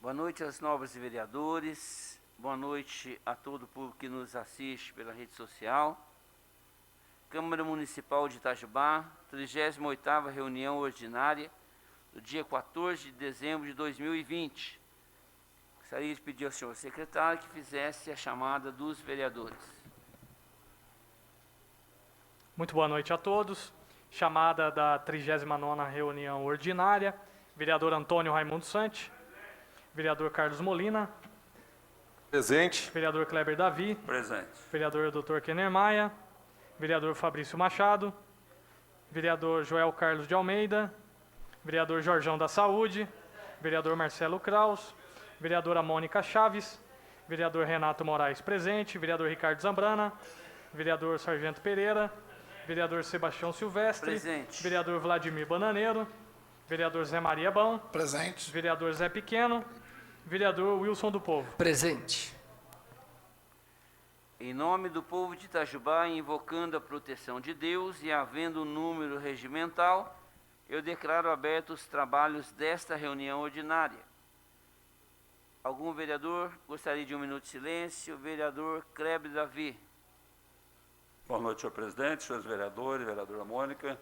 Boa noite aos nobres vereadores, boa noite a todo o público que nos assiste pela rede social. Câmara Municipal de Itajubá, 38ª reunião ordinária do dia 14 de dezembro de 2020. Gostaria de pedir ao senhor secretário que fizesse a chamada dos vereadores. Muito boa noite a todos. Chamada da 39ª reunião ordinária. Vereador Antônio Raimundo Santi. Vereador Carlos Molina. Presente. Vereador Kleber Davi. Presente. Vereador Dr. Kenner Maia. Vereador Fabrício Machado. Vereador Joel Carlos de Almeida. Vereador Jorjão da Saúde. Vereador Marcelo Kraus. Vereadora Mônica Chaves. Vereador Renato Moraes presente. Vereador Ricardo Zambrana. Vereador Sargento Pereira. Vereador Sebastião Silvestre. Presente. Vereador Vladimir Bananeiro. Vereador Zé Maria Bão. Presente. Vereador Zé Pequeno. Vereador Wilson do Povo. Presente. Em nome do povo de Itajubá, invocando a proteção de Deus e havendo um número regimental, eu declaro abertos os trabalhos desta reunião ordinária. Algum vereador gostaria de um minuto de silêncio? Vereador Kleber Davi. Boa noite, senhor presidente, senhores vereadores, vereadora Mônica.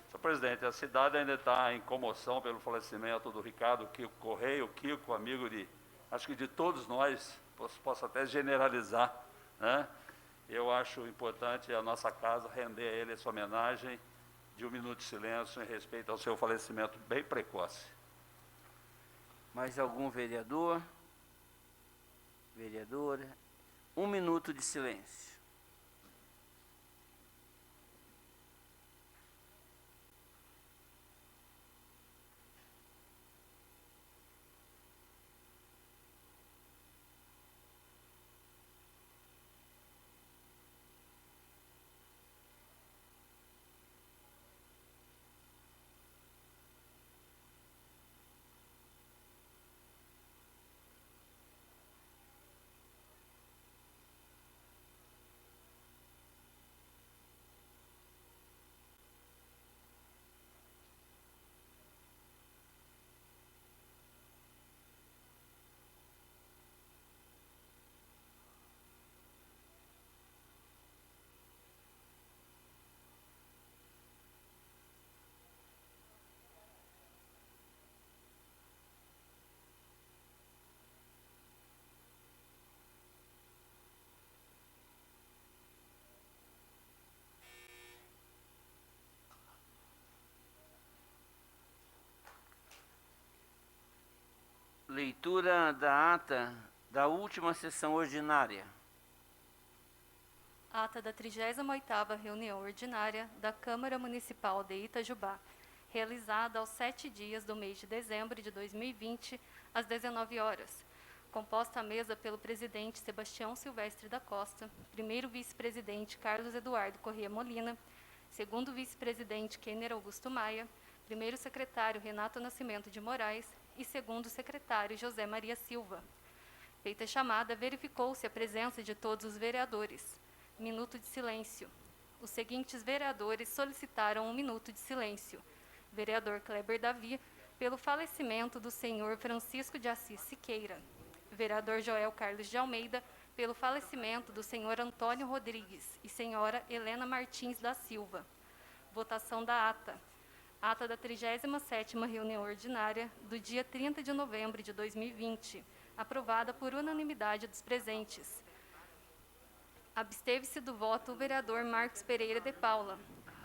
Senhor presidente, a cidade ainda está em comoção pelo falecimento do Ricardo Kiko Correia, o Kiko, amigo de, acho que de todos nós, posso até generalizar, né? Eu acho importante a nossa casa render a ele essa homenagem de um minuto de silêncio em respeito ao seu falecimento bem precoce. Mais algum vereador? Vereadora? Um minuto de silêncio. Leitura da ata da última sessão ordinária. Ata da 38ª reunião ordinária da Câmara Municipal de Itajubá, realizada aos 7 dias do mês de dezembro de 2020, às 19 horas. Composta a mesa pelo presidente Sebastião Silvestre da Costa, primeiro vice-presidente Carlos Eduardo Corrêa Molina, segundo vice-presidente Kenner Augusto Maia, primeiro secretário Renato Nascimento de Moraes e segundo secretário José Maria Silva. Feita a chamada, verificou-se a presença de todos os vereadores. Minuto de silêncio. Os seguintes vereadores solicitaram um minuto de silêncio. Vereador Kleber Davi, pelo falecimento do senhor Francisco de Assis Siqueira. Vereador Joel Carlos de Almeida, pelo falecimento do senhor Antônio Rodrigues e senhora Helena Martins da Silva. Votação da ata. Ata da 37ª reunião ordinária do dia 30 de novembro de 2020, aprovada por unanimidade dos presentes. Absteve-se do voto o vereador Marcos Pereira de Paula.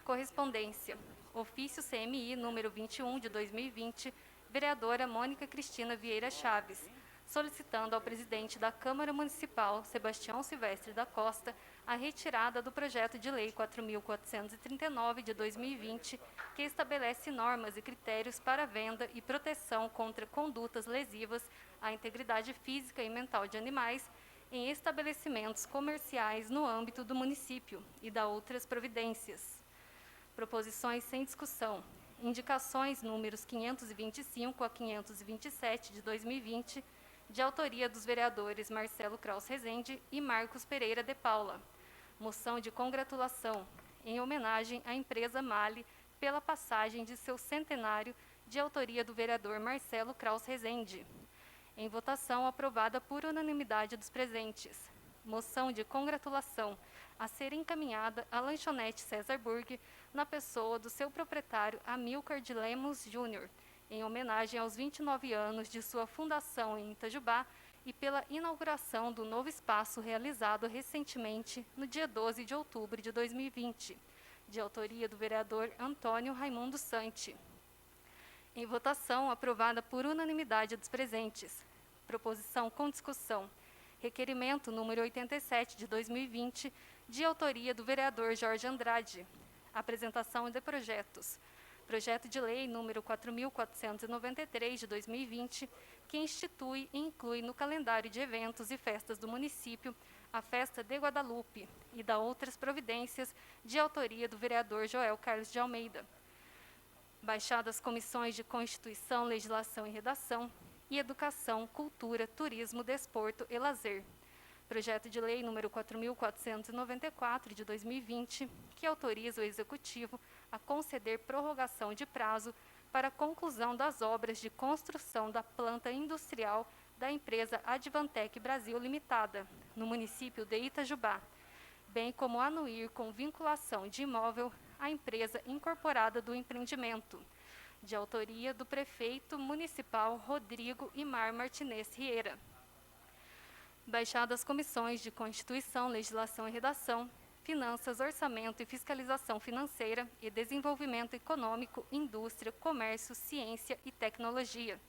Correspondência. Ofício CMI número 21 de 2020, vereadora Mônica Cristina Vieira Chaves, solicitando ao presidente da Câmara Municipal, Sebastião Silvestre da Costa, a retirada do projeto de lei 4.439 de 2020, que estabelece normas e critérios para venda e proteção contra condutas lesivas à integridade física e mental de animais em estabelecimentos comerciais no âmbito do município e da outras providências. Proposições sem discussão. Indicações números 525 a 527 de 2020, de autoria dos vereadores Marcelo Kraus Rezende e Marcos Pereira de Paula. Moção de congratulação, em homenagem à empresa Mali pela passagem de seu centenário, de autoria do vereador Marcelo Kraus Rezende. Em votação, aprovada por unanimidade dos presentes. Moção de congratulação a ser encaminhada à lanchonete César Burg, na pessoa do seu proprietário Amilcar de Lemos Júnior, em homenagem aos 29 anos de sua fundação em Itajubá e pela inauguração do novo espaço realizado recentemente no dia 12 de outubro de 2020, de autoria do vereador Antônio Raimundo Santi. Em votação, aprovada por unanimidade dos presentes. Proposição com discussão. Requerimento número 87 de 2020, de autoria do vereador Jorge Andrade. Apresentação de projetos. Projeto de lei número 4.493 de 2020, que institui e inclui no calendário de eventos e festas do município a Festa de Guadalupe e da outras providências, de autoria do vereador Joel Carlos de Almeida. Baixadas as comissões de Constituição, Legislação e Redação e Educação, Cultura, Turismo, Desporto e Lazer. Projeto de lei número 4.494 de 2020, que autoriza o Executivo a conceder prorrogação de prazo para a conclusão das obras de construção da planta industrial da empresa Advantec Brasil Limitada, no município de Itajubá, bem como anuir com vinculação de imóvel à empresa incorporada do empreendimento, de autoria do prefeito municipal Rodrigo Imar Martinez Rieira. Baixadas as comissões de Constituição, Legislação e Redação, Finanças, Orçamento e Fiscalização Financeira e Desenvolvimento Econômico, Indústria, Comércio, Ciência e Tecnologia.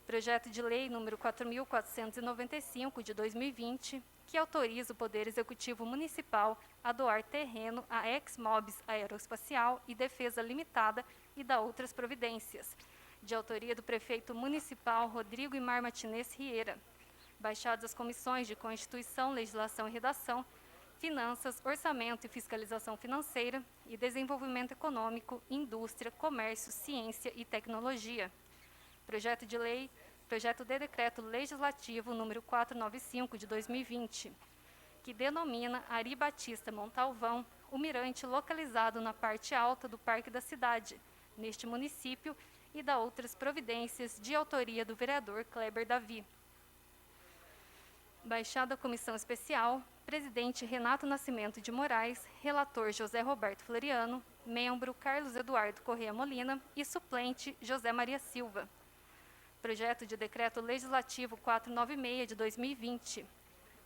Projeto de lei número 4.495 de 2020, que autoriza o Poder Executivo Municipal a doar terreno à Exmobis Aeroespacial e Defesa Limitada e da outras providências, de autoria do prefeito municipal Rodrigo Imar Martinez Rieira. Baixadas as comissões de Constituição, Legislação e Redação, Finanças, Orçamento e Fiscalização Financeira e Desenvolvimento Econômico, Indústria, Comércio, Ciência e Tecnologia. Projeto de Decreto Legislativo número 495 de 2020, que denomina Ari Batista Montalvão o mirante localizado na parte alta do Parque da Cidade, neste município, e da outras providências, de autoria do vereador Kleber Davi. Baixada a Comissão Especial, presidente Renato Nascimento de Moraes, relator José Roberto Floriano, membro Carlos Eduardo Corrêa Molina e suplente José Maria Silva. Projeto de Decreto Legislativo 496 de 2020,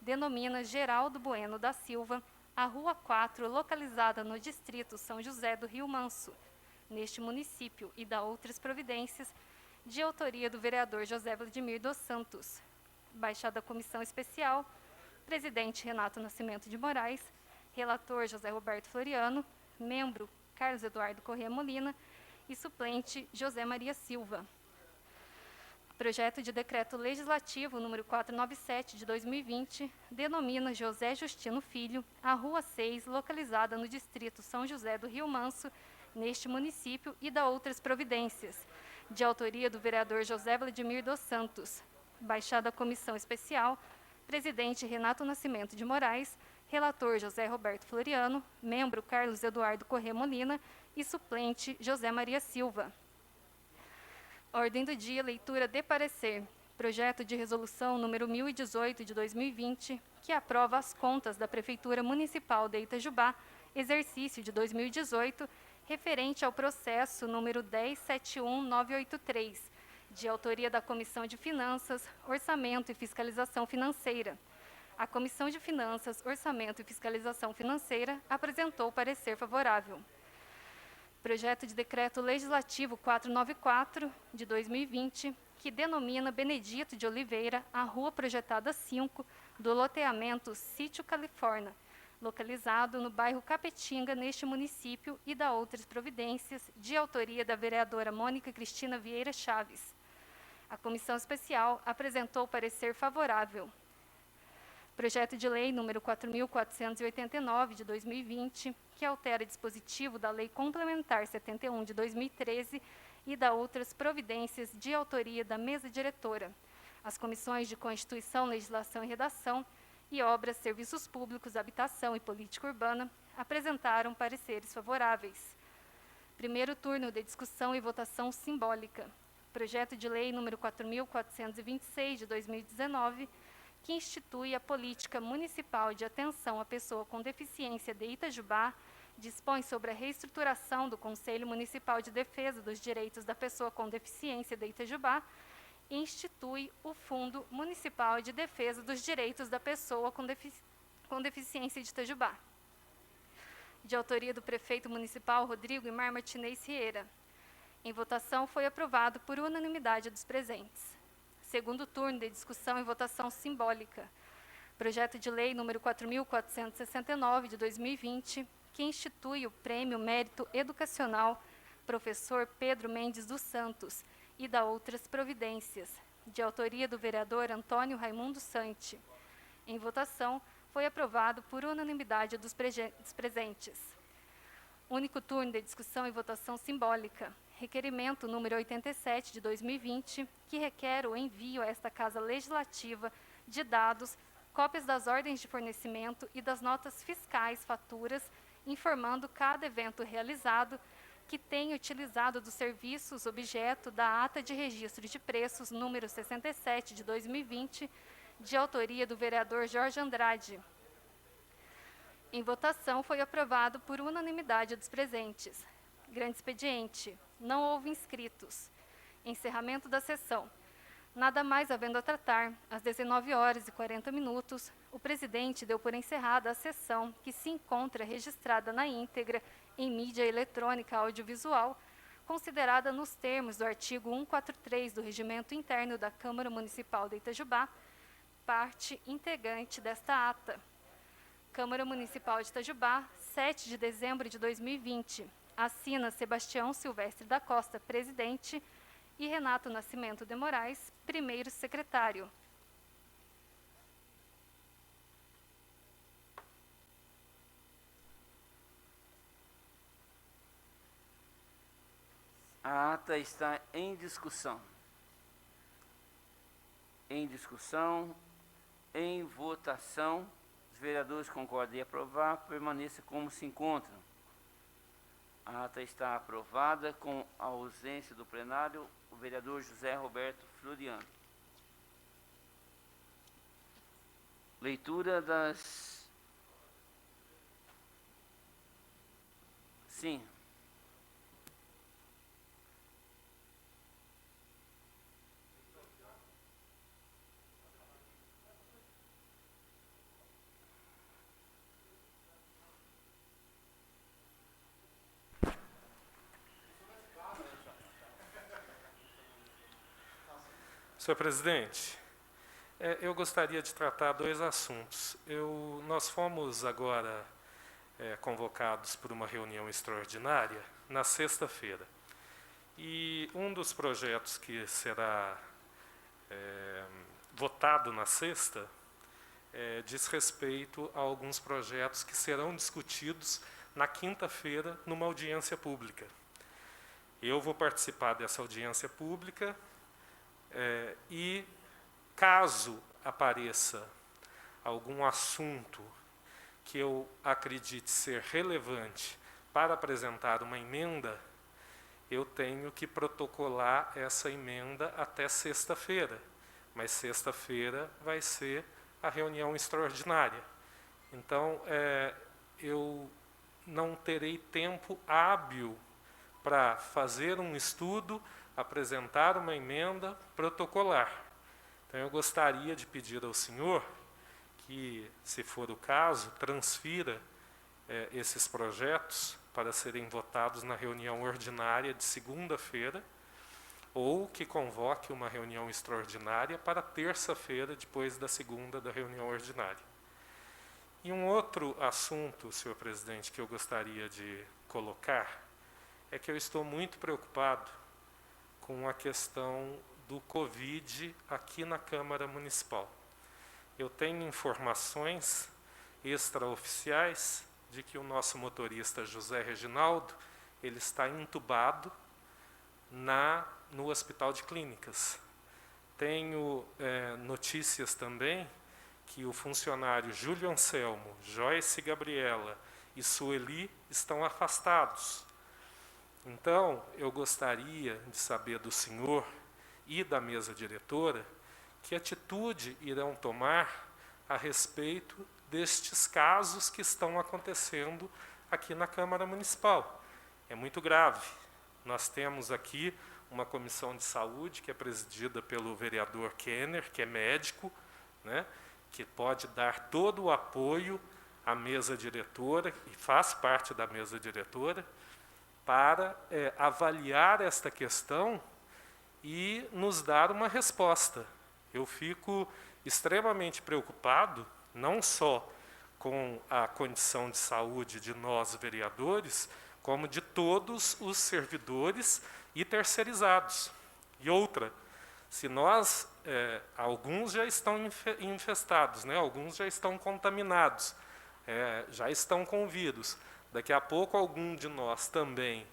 denomina Geraldo Bueno da Silva a Rua 4, localizada no distrito São José do Rio Manso, neste município, e da outras providências, de autoria do vereador José Vladimir dos Santos. Baixada a Comissão Especial, presidente Renato Nascimento de Moraes, relator José Roberto Floriano, membro Carlos Eduardo Corrêa Molina e suplente José Maria Silva. Projeto de Decreto Legislativo número 497 de 2020, denomina José Justino Filho a Rua 6, localizada no distrito São José do Rio Manso, neste município, e da outras providências, de autoria do vereador José Vladimir dos Santos. Baixada a Comissão Especial, presidente Renato Nascimento de Moraes, relator José Roberto Floriano, membro Carlos Eduardo Corrêa Molina e suplente José Maria Silva. Ordem do dia, leitura de parecer. Projeto de resolução número 1018 de 2020, que aprova as contas da Prefeitura Municipal de Itajubá, exercício de 2018, referente ao processo número 1071983, de autoria da Comissão de Finanças, Orçamento e Fiscalização Financeira. A Comissão de Finanças, Orçamento e Fiscalização Financeira apresentou parecer favorável. Projeto de Decreto Legislativo 494, de 2020, que denomina Benedito de Oliveira a Rua Projetada 5 do loteamento Sítio Califórnia, localizado no bairro Capetinga, neste município, e da outras providências, de autoria da vereadora Mônica Cristina Vieira Chaves. A Comissão Especial apresentou parecer favorável. Projeto de Lei número 4.489, de 2020, que altera dispositivo da Lei Complementar 71, de 2013, e da outras providências, de autoria da Mesa Diretora, as Comissões de Constituição, Legislação e Redação, e Obras, Serviços Públicos, Habitação e Política Urbana, apresentaram pareceres favoráveis. Primeiro turno de discussão e votação simbólica. Projeto de Lei número 4.426, de 2019, que institui a Política Municipal de Atenção à Pessoa com Deficiência de Itajubá, dispõe sobre a reestruturação do Conselho Municipal de Defesa dos Direitos da Pessoa com Deficiência de Itajubá e institui o Fundo Municipal de Defesa dos Direitos da Pessoa com Deficiência de Itajubá. De autoria do prefeito municipal Rodrigo Imar Martinez Rieira. Em votação, foi aprovado por unanimidade dos presentes. Segundo turno de discussão e votação simbólica. Projeto de Lei número 4.469, de 2020, que institui o Prêmio Mérito Educacional Professor Pedro Mendes dos Santos e da outras providências, de autoria do vereador Antônio Raimundo Santi. Em votação, foi aprovado por unanimidade dos presentes. Único turno de discussão e votação simbólica. Requerimento número 87, de 2020, que requer o envio a esta Casa Legislativa de dados, cópias das ordens de fornecimento e das notas fiscais, faturas, informando cada evento realizado que tenha utilizado dos serviços objeto da Ata de Registro de Preços número 67, de 2020, de autoria do vereador Jorge Andrade. Em votação, foi aprovado por unanimidade dos presentes. Grande expediente. Não houve inscritos. Encerramento da sessão. Nada mais havendo a tratar, às 19h40, o presidente deu por encerrada a sessão, que se encontra registrada na íntegra em mídia eletrônica audiovisual, considerada nos termos do artigo 143 do Regimento Interno da Câmara Municipal de Itajubá, parte integrante desta ata. Câmara Municipal de Itajubá, 7 de dezembro de 2020. Assina Sebastião Silvestre da Costa, presidente, e Renato Nascimento de Moraes, primeiro secretário. A ata está em discussão. Em discussão, em votação. Os vereadores concordam em aprovar, permaneça como se encontram. A ata está aprovada com a ausência do plenário, o vereador José Roberto Floriano. Leitura das... Sim. Senhor presidente, eu gostaria de tratar dois assuntos. Nós fomos agora convocados por uma reunião extraordinária na sexta-feira. E um dos projetos que será votado na sexta diz respeito a alguns projetos que serão discutidos na quinta-feira numa audiência pública. Eu vou participar dessa audiência pública e, caso apareça algum assunto que eu acredite ser relevante para apresentar uma emenda, eu tenho que protocolar essa emenda até sexta-feira. Mas sexta-feira vai ser a reunião extraordinária. Então, eu não terei tempo hábil para fazer um estudo, apresentar uma emenda, protocolar. Então, eu gostaria de pedir ao senhor que, se for o caso, transfira esses projetos para serem votados na reunião ordinária de segunda-feira, ou que convoque uma reunião extraordinária para terça-feira, depois da segunda da reunião ordinária. E um outro assunto, senhor presidente, que eu gostaria de colocar, é que eu estou muito preocupado com a questão do Covid aqui na Câmara Municipal. Eu tenho informações extraoficiais de que o nosso motorista José Reginaldo, ele está entubado no Hospital de Clínicas. Tenho notícias também que o funcionário Júlio Anselmo, Joyce Gabriela e Sueli estão afastados. Então, eu gostaria de saber do senhor e da mesa diretora, que atitude irão tomar a respeito destes casos que estão acontecendo aqui na Câmara Municipal. É muito grave. Nós temos aqui uma comissão de saúde que é presidida pelo vereador Kenner, que é médico, né, que pode dar todo o apoio à mesa diretora, e faz parte da mesa diretora, para avaliar esta questão e nos dar uma resposta. Eu fico extremamente preocupado, não só com a condição de saúde de nós, vereadores, como de todos os servidores e terceirizados. E outra, se nós, alguns já estão infestados, né? Alguns já estão contaminados, já estão com vírus. Daqui a pouco, algum de nós também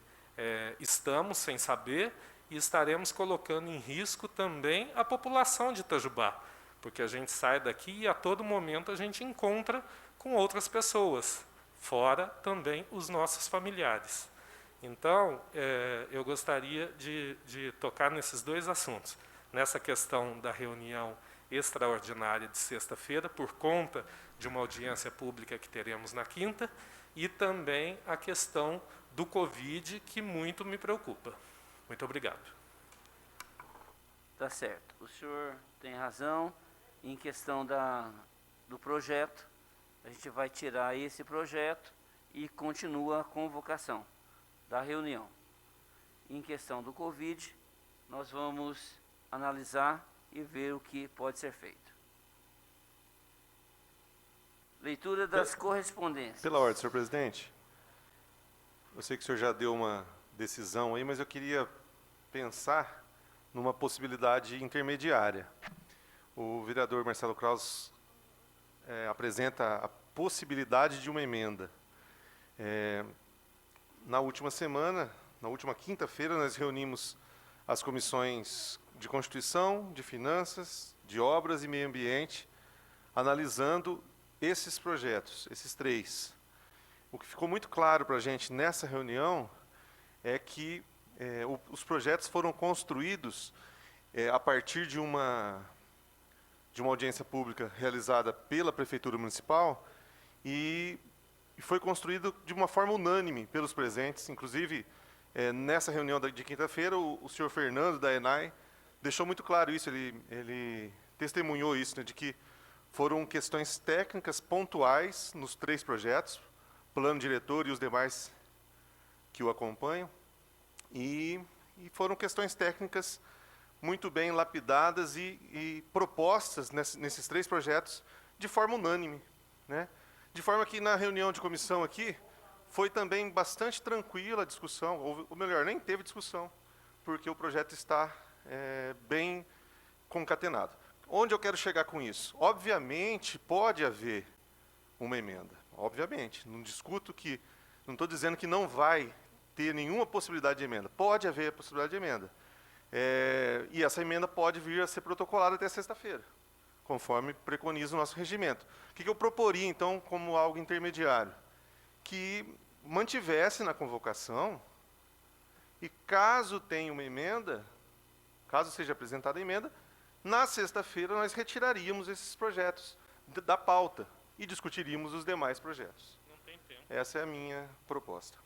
estamos sem saber e estaremos colocando em risco também a população de Itajubá, porque a gente sai daqui e a todo momento a gente encontra com outras pessoas, fora também os nossos familiares. Então, eu gostaria de tocar nesses dois assuntos. Nessa questão da reunião extraordinária de sexta-feira, por conta de uma audiência pública que teremos na quinta, e também a questão do Covid, que muito me preocupa. Muito obrigado. Tá certo. O senhor tem razão. Em questão do projeto, a gente vai tirar esse projeto e continua a convocação da reunião. Em questão do Covid, nós vamos analisar e ver o que pode ser feito. Leitura das correspondências. Pela ordem, senhor presidente. Eu sei que o senhor já deu uma decisão aí, mas eu queria pensar numa possibilidade intermediária. O vereador Marcelo Kraus apresenta a possibilidade de uma emenda. Na última semana, na última quinta-feira, nós reunimos as comissões de Constituição, de Finanças, de Obras e Meio Ambiente, analisando esses projetos, esses três. O que ficou muito claro para a gente nessa reunião é que os projetos foram construídos a partir de uma audiência pública realizada pela Prefeitura Municipal e foi construído de uma forma unânime pelos presentes. Inclusive, nessa reunião de quinta-feira, o senhor Fernando, da ENAI, deixou muito claro isso, ele testemunhou isso, né, de que foram questões técnicas pontuais nos três projetos, plano diretor e os demais que o acompanham, e foram questões técnicas muito bem lapidadas e propostas nesses três projetos de forma unânime, né? De forma que na reunião de comissão aqui foi também bastante tranquila a discussão, ou melhor, nem teve discussão, porque o projeto está bem concatenado. Onde eu quero chegar com isso? Obviamente pode haver uma emenda, obviamente. Não discuto que, não estou dizendo que não vai ter nenhuma possibilidade de emenda. Pode haver a possibilidade de emenda. E essa emenda pode vir a ser protocolada até sexta-feira, conforme preconiza o nosso regimento. O que eu proporia, então, como algo intermediário? Que mantivesse na convocação e, caso tenha uma emenda, caso seja apresentada a emenda, na sexta-feira nós retiraríamos esses projetos da pauta e discutiríamos os demais projetos. Não tem tempo. Essa é a minha proposta.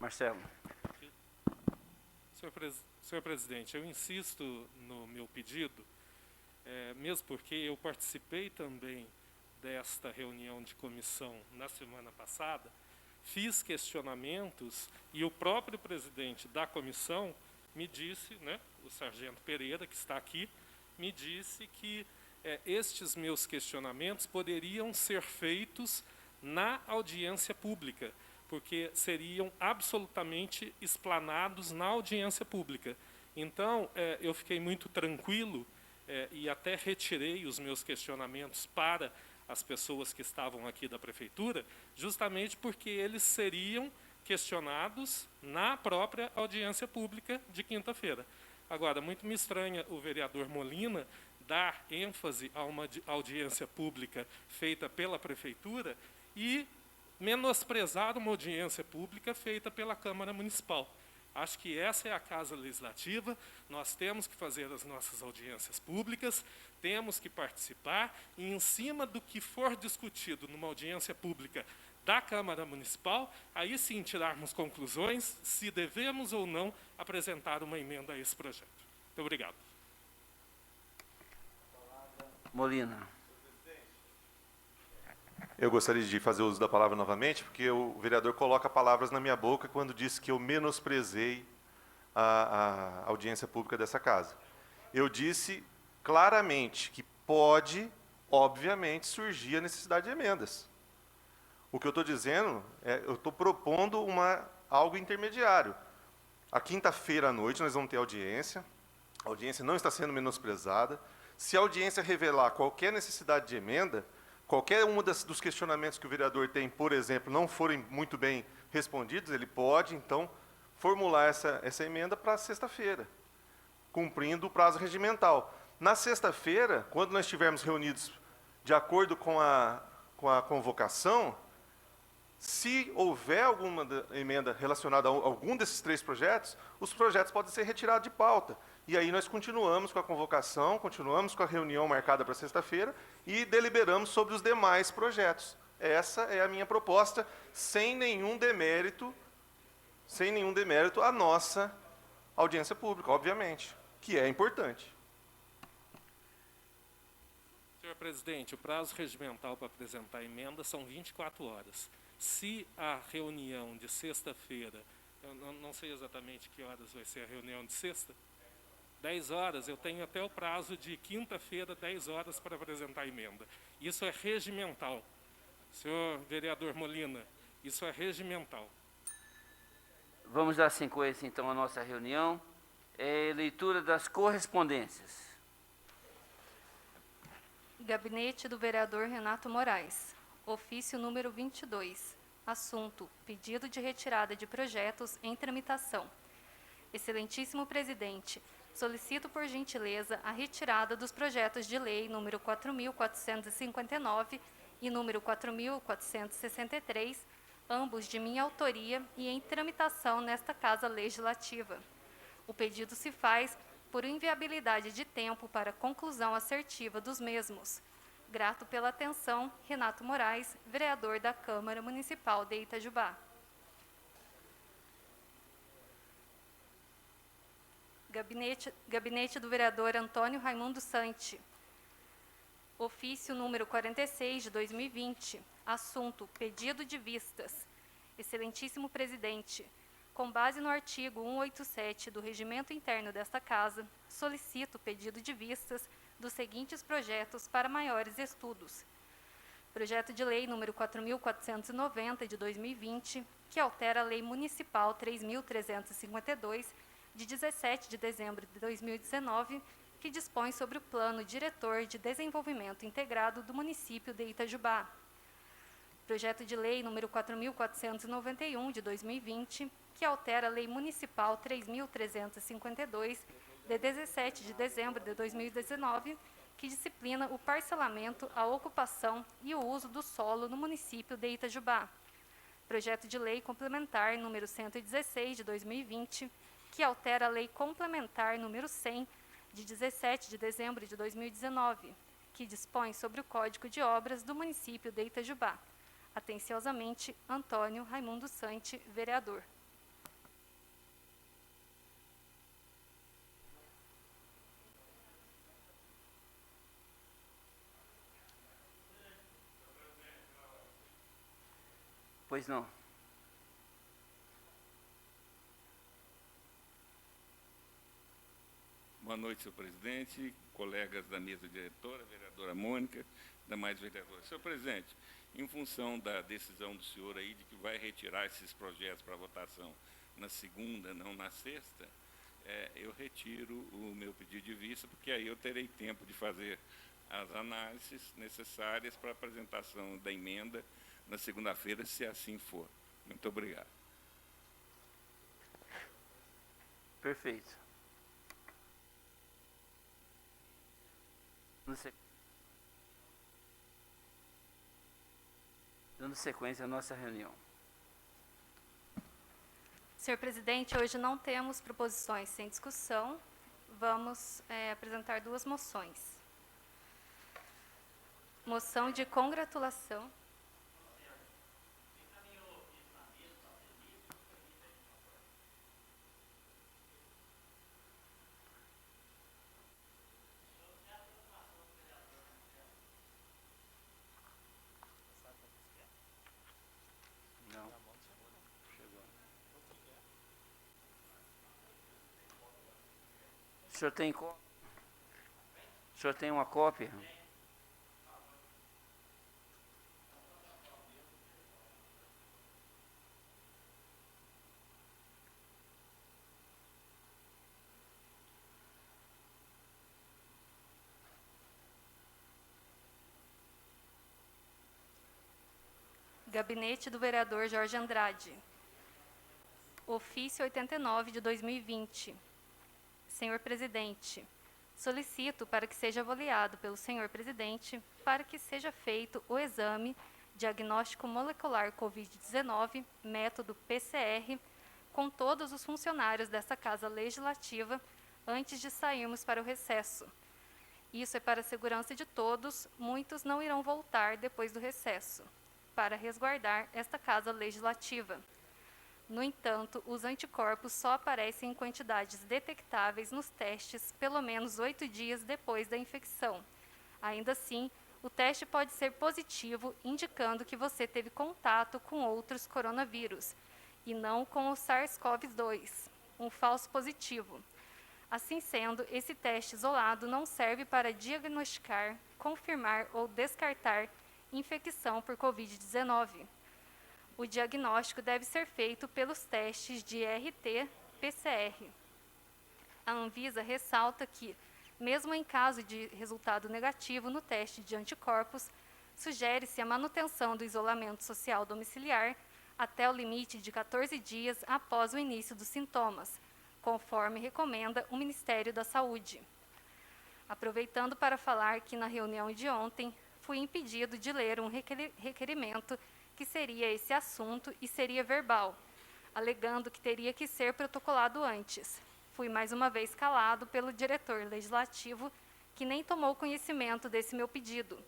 Marcelo. Senhor presidente, eu insisto no meu pedido, mesmo porque eu participei também desta reunião de comissão na semana passada, fiz questionamentos e o próprio presidente da comissão me disse, né, o sargento Pereira, que está aqui, me disse que estes meus questionamentos poderiam ser feitos na audiência pública, porque seriam absolutamente explanados na audiência pública. Então, eu fiquei muito tranquilo e até retirei os meus questionamentos para as pessoas que estavam aqui da Prefeitura, justamente porque eles seriam questionados na própria audiência pública de quinta-feira. Agora, muito me estranha o vereador Molina dar ênfase a uma audiência pública feita pela Prefeitura e menosprezar uma audiência pública feita pela Câmara Municipal. Acho que essa é a Casa Legislativa, nós temos que fazer as nossas audiências públicas, temos que participar, e em cima do que for discutido numa audiência pública da Câmara Municipal, aí sim tirarmos conclusões se devemos ou não apresentar uma emenda a esse projeto. Muito obrigado. Molina. Eu gostaria de fazer uso da palavra novamente, porque o vereador coloca palavras na minha boca quando disse que eu menosprezei a audiência pública dessa casa. Eu disse claramente que pode, obviamente, surgir a necessidade de emendas. O que eu estou dizendo é, eu estou propondo algo intermediário. A quinta-feira à noite nós vamos ter audiência, a audiência não está sendo menosprezada. Se a audiência revelar qualquer necessidade de emenda, qualquer um dos questionamentos que o vereador tem, por exemplo, não forem muito bem respondidos, ele pode, então, formular essa emenda para sexta-feira, cumprindo o prazo regimental. Na sexta-feira, quando nós estivermos reunidos de acordo com a convocação, se houver alguma emenda relacionada a algum desses 3 projetos, os projetos podem ser retirados de pauta. E aí nós continuamos com a convocação, continuamos com a reunião marcada para sexta-feira e deliberamos sobre os demais projetos. Essa é a minha proposta, sem nenhum demérito à nossa audiência pública, obviamente, que é importante. Senhor presidente, o prazo regimental para apresentar emenda são 24 horas. Se a reunião de sexta-feira, eu não sei exatamente que horas vai ser a reunião de sexta, 10 horas, eu tenho até o prazo de quinta-feira, 10 horas, para apresentar a emenda. Isso é regimental. Senhor vereador Molina, isso é regimental. Vamos dar sequência, então, à nossa reunião. Leitura das correspondências. Gabinete do vereador Renato Moraes. Ofício número 22. Assunto: pedido de retirada de projetos em tramitação. Excelentíssimo presidente, solicito por gentileza a retirada dos projetos de lei número 4.459 e número 4.463, ambos de minha autoria e em tramitação nesta Casa Legislativa. O pedido se faz por inviabilidade de tempo para conclusão assertiva dos mesmos. Grato pela atenção, Renato Moraes, vereador da Câmara Municipal de Itajubá. Gabinete do vereador Antônio Raimundo Santi. Ofício número 46 de 2020. Assunto: pedido de vistas. Excelentíssimo presidente, com base no artigo 187 do Regimento Interno desta Casa, solicito pedido de vistas dos seguintes projetos para maiores estudos. Projeto de lei número 4.490 de 2020, que altera a Lei Municipal 3.352, de 17 de dezembro de 2019, que dispõe sobre o Plano Diretor de Desenvolvimento Integrado do município de Itajubá. Projeto de lei número 4.491 de 2020, que altera a Lei Municipal 3.352, de 17 de dezembro de 2019, que disciplina o parcelamento, a ocupação e o uso do solo no município de Itajubá. Projeto de lei complementar número 116 de 2020, que altera a Lei Complementar número 100, de 17 de dezembro de 2019, que dispõe sobre o Código de Obras do município de Itajubá. Atenciosamente, Antônio Raimundo Santi, vereador. Pois não. Boa noite, senhor presidente, colegas da mesa diretora, vereadora Mônica, demais vereadores. Senhor presidente, em função da decisão do senhor aí de que vai retirar esses projetos para votação na segunda, não na sexta, eu retiro o meu pedido de vista, porque aí eu terei tempo de fazer as análises necessárias para a apresentação da emenda na segunda-feira, se assim for. Muito obrigado. Perfeito. Dando sequência à nossa reunião. Senhor presidente, hoje não temos proposições sem discussão. Vamos apresentar duas moções. Moção de congratulação. Não. Chegou. O senhor tem cópia? O senhor tem uma cópia? Gabinete do vereador Jorge Andrade. Ofício 89 de 2020. Senhor presidente, solicito para que seja avaliado pelo senhor presidente para que seja feito o exame diagnóstico molecular COVID-19, método PCR, com todos os funcionários desta Casa Legislativa antes de sairmos para o recesso. Isso é para a segurança de todos, muitos não irão voltar depois do recesso, para resguardar esta Casa Legislativa. No entanto, os anticorpos só aparecem em quantidades detectáveis nos testes pelo menos 8 dias depois da infecção. Ainda assim, o teste pode ser positivo, indicando que você teve contato com outros coronavírus, e não com o SARS-CoV-2, um falso positivo. Assim sendo, esse teste isolado não serve para diagnosticar, confirmar ou descartar infecção por Covid-19. O diagnóstico deve ser feito pelos testes de RT-PCR. A Anvisa ressalta que, mesmo em caso de resultado negativo no teste de anticorpos, sugere-se a manutenção do isolamento social domiciliar até o limite de 14 dias após o início dos sintomas, conforme recomenda o Ministério da Saúde. Aproveitando para falar que na reunião de ontem, fui impedido de ler um requerimento que seria esse assunto e seria verbal, alegando que teria que ser protocolado antes. Fui mais uma vez calado pelo diretor legislativo, que nem tomou conhecimento desse meu pedido,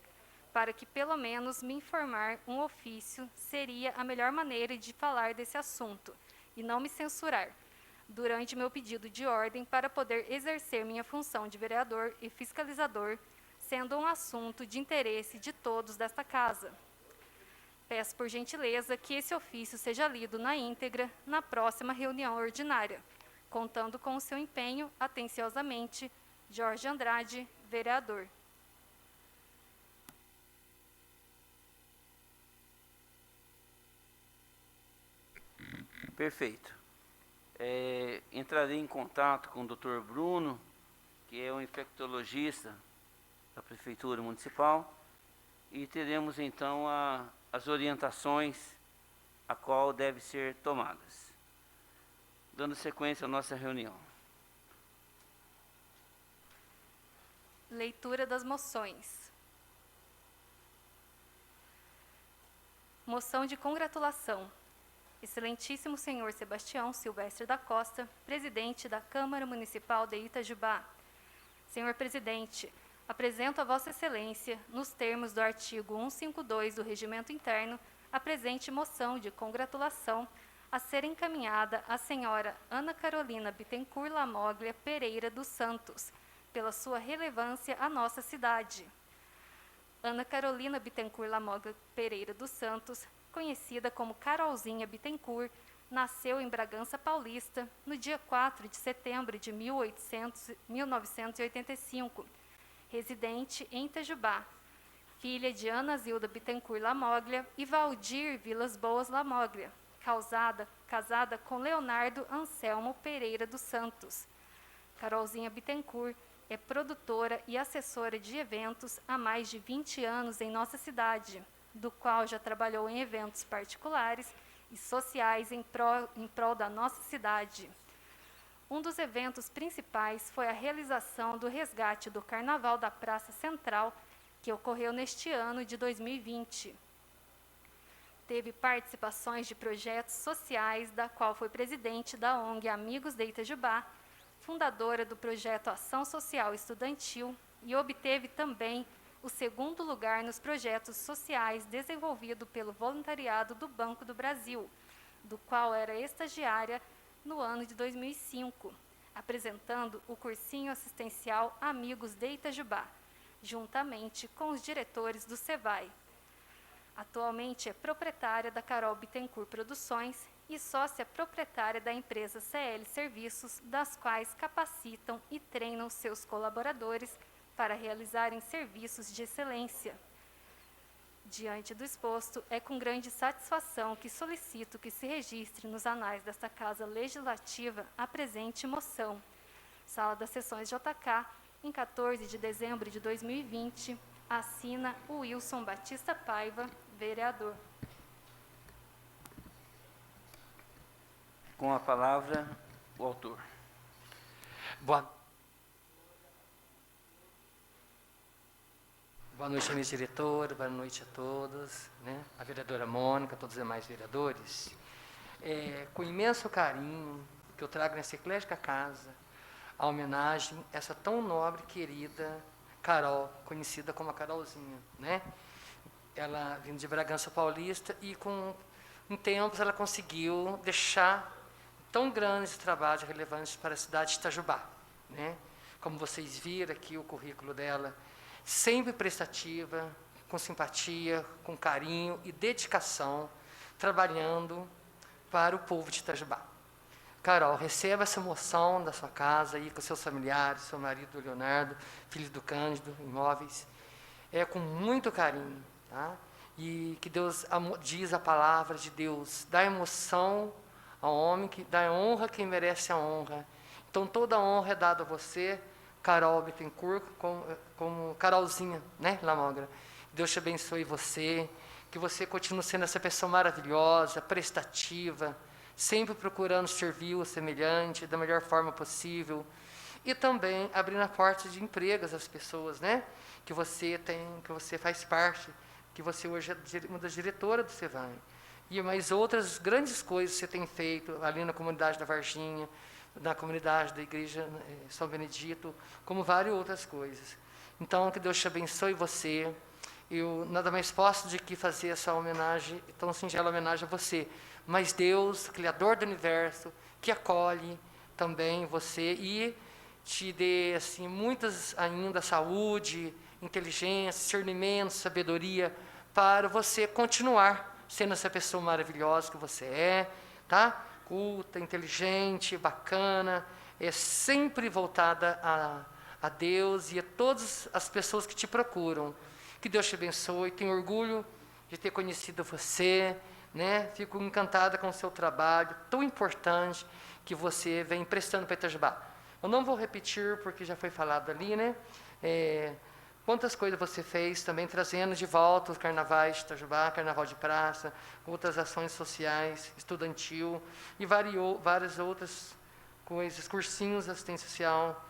para que pelo menos me informar um ofício seria a melhor maneira de falar desse assunto, e não me censurar, durante meu pedido de ordem para poder exercer minha função de vereador e fiscalizador, sendo um assunto de interesse de todos desta casa. Peço por gentileza que esse ofício seja lido na íntegra na próxima reunião ordinária, contando com o seu empenho, atenciosamente, Jorge Andrade, vereador. Perfeito. Entrarei em contato com o Dr. Bruno, que é um infectologista da Prefeitura Municipal, e teremos então as orientações a qual devem ser tomadas. Dando sequência à nossa reunião. Leitura das moções. Moção de congratulação. Excelentíssimo senhor Sebastião Silvestre da Costa, presidente da Câmara Municipal de Itajubá. Senhor presidente, apresento a Vossa Excelência, nos termos do artigo 152 do Regimento Interno, a presente moção de congratulação a ser encaminhada à senhora Ana Carolina Bittencourt Lamoglia Pereira dos Santos, pela sua relevância à nossa cidade. Ana Carolina Bittencourt Lamoglia Pereira dos Santos, conhecida como Carolzinha Bittencourt, nasceu em Bragança Paulista no dia 4 de setembro de 1985, residente em Itajubá, filha de Ana Zilda Bittencourt Lamoglia e Valdir Vilas Boas Lamoglia, casada com Leonardo Anselmo Pereira dos Santos. Carolzinha Bittencourt é produtora e assessora de eventos há mais de 20 anos em nossa cidade, do qual já trabalhou em eventos particulares e sociais em prol da nossa cidade. Um dos eventos principais foi a realização do resgate do Carnaval da Praça Central, que ocorreu neste ano de 2020. obteve participações de projetos sociais, da qual foi presidente da ONG Amigos de Itajubá, fundadora do projeto Ação Social Estudantil, e obteve também o 2º lugar nos projetos sociais desenvolvido pelo voluntariado do Banco do Brasil, do qual era estagiária no ano de 2005, apresentando o cursinho assistencial Amigos de Itajubá, juntamente com os diretores do SEVAI. Atualmente é proprietária da Carol Bittencourt Produções e sócia proprietária da empresa CL Serviços, das quais capacitam e treinam seus colaboradores para realizarem serviços de excelência. Diante do exposto, é com grande satisfação que solicito que se registre nos anais desta Casa Legislativa a presente moção. Sala das Sessões JK, em 14 de dezembro de 2020, assina o Wilson Batista Paiva, vereador. Com a palavra, o autor. Boa noite, minha diretora, boa noite a todos, né? A vereadora Mônica, todos os demais vereadores. Com imenso carinho que eu trago nessa eclética casa a homenagem a essa tão nobre e querida Carol, conhecida como a Carolzinha, né? Ela vindo de Bragança Paulista e com tempos ela conseguiu deixar tão grandes trabalhos relevantes para a cidade de Itajubá, né? Como vocês viram aqui o currículo dela, sempre prestativa, com simpatia, com carinho e dedicação, trabalhando para o povo de Itajubá. Carol, receba essa moção da sua casa aí com seus familiares, seu marido Leonardo, filho do Cândido, Imóveis, com muito carinho, tá? E que Deus diz a palavra de Deus, dá emoção ao homem, que dá honra a quem merece a honra. Então toda a honra é dada a você, Carol Bittencourt, como Carolzinha, né, Lamogra? Deus te abençoe você, que você continue sendo essa pessoa maravilhosa, prestativa, sempre procurando servir o semelhante da melhor forma possível, e também abrindo a porta de empregos às pessoas, né, que você faz parte, que você hoje é uma das diretoras do SEVAI. E mais outras grandes coisas que você tem feito ali na comunidade da Varginha, na comunidade da Igreja São Benedito, como várias outras coisas. Então, que Deus te abençoe você. Eu nada mais posso do que fazer essa homenagem, tão singela homenagem a você. Mas Deus, Criador do Universo, que acolhe também você e te dê assim, muitas ainda saúde, inteligência, discernimento, sabedoria, para você continuar sendo essa pessoa maravilhosa que você é, tá? Culta, inteligente, bacana, sempre voltada a Deus e a todas as pessoas que te procuram. Que Deus te abençoe, tenho orgulho de ter conhecido você, né? Fico encantada com o seu trabalho tão importante que você vem prestando para Itajubá. Eu não vou repetir, porque já foi falado ali, né? Quantas coisas você fez também, trazendo de volta os carnavais de Itajubá, carnaval de praça, outras ações sociais, estudantil, e várias outras coisas, cursinhos de assistência social,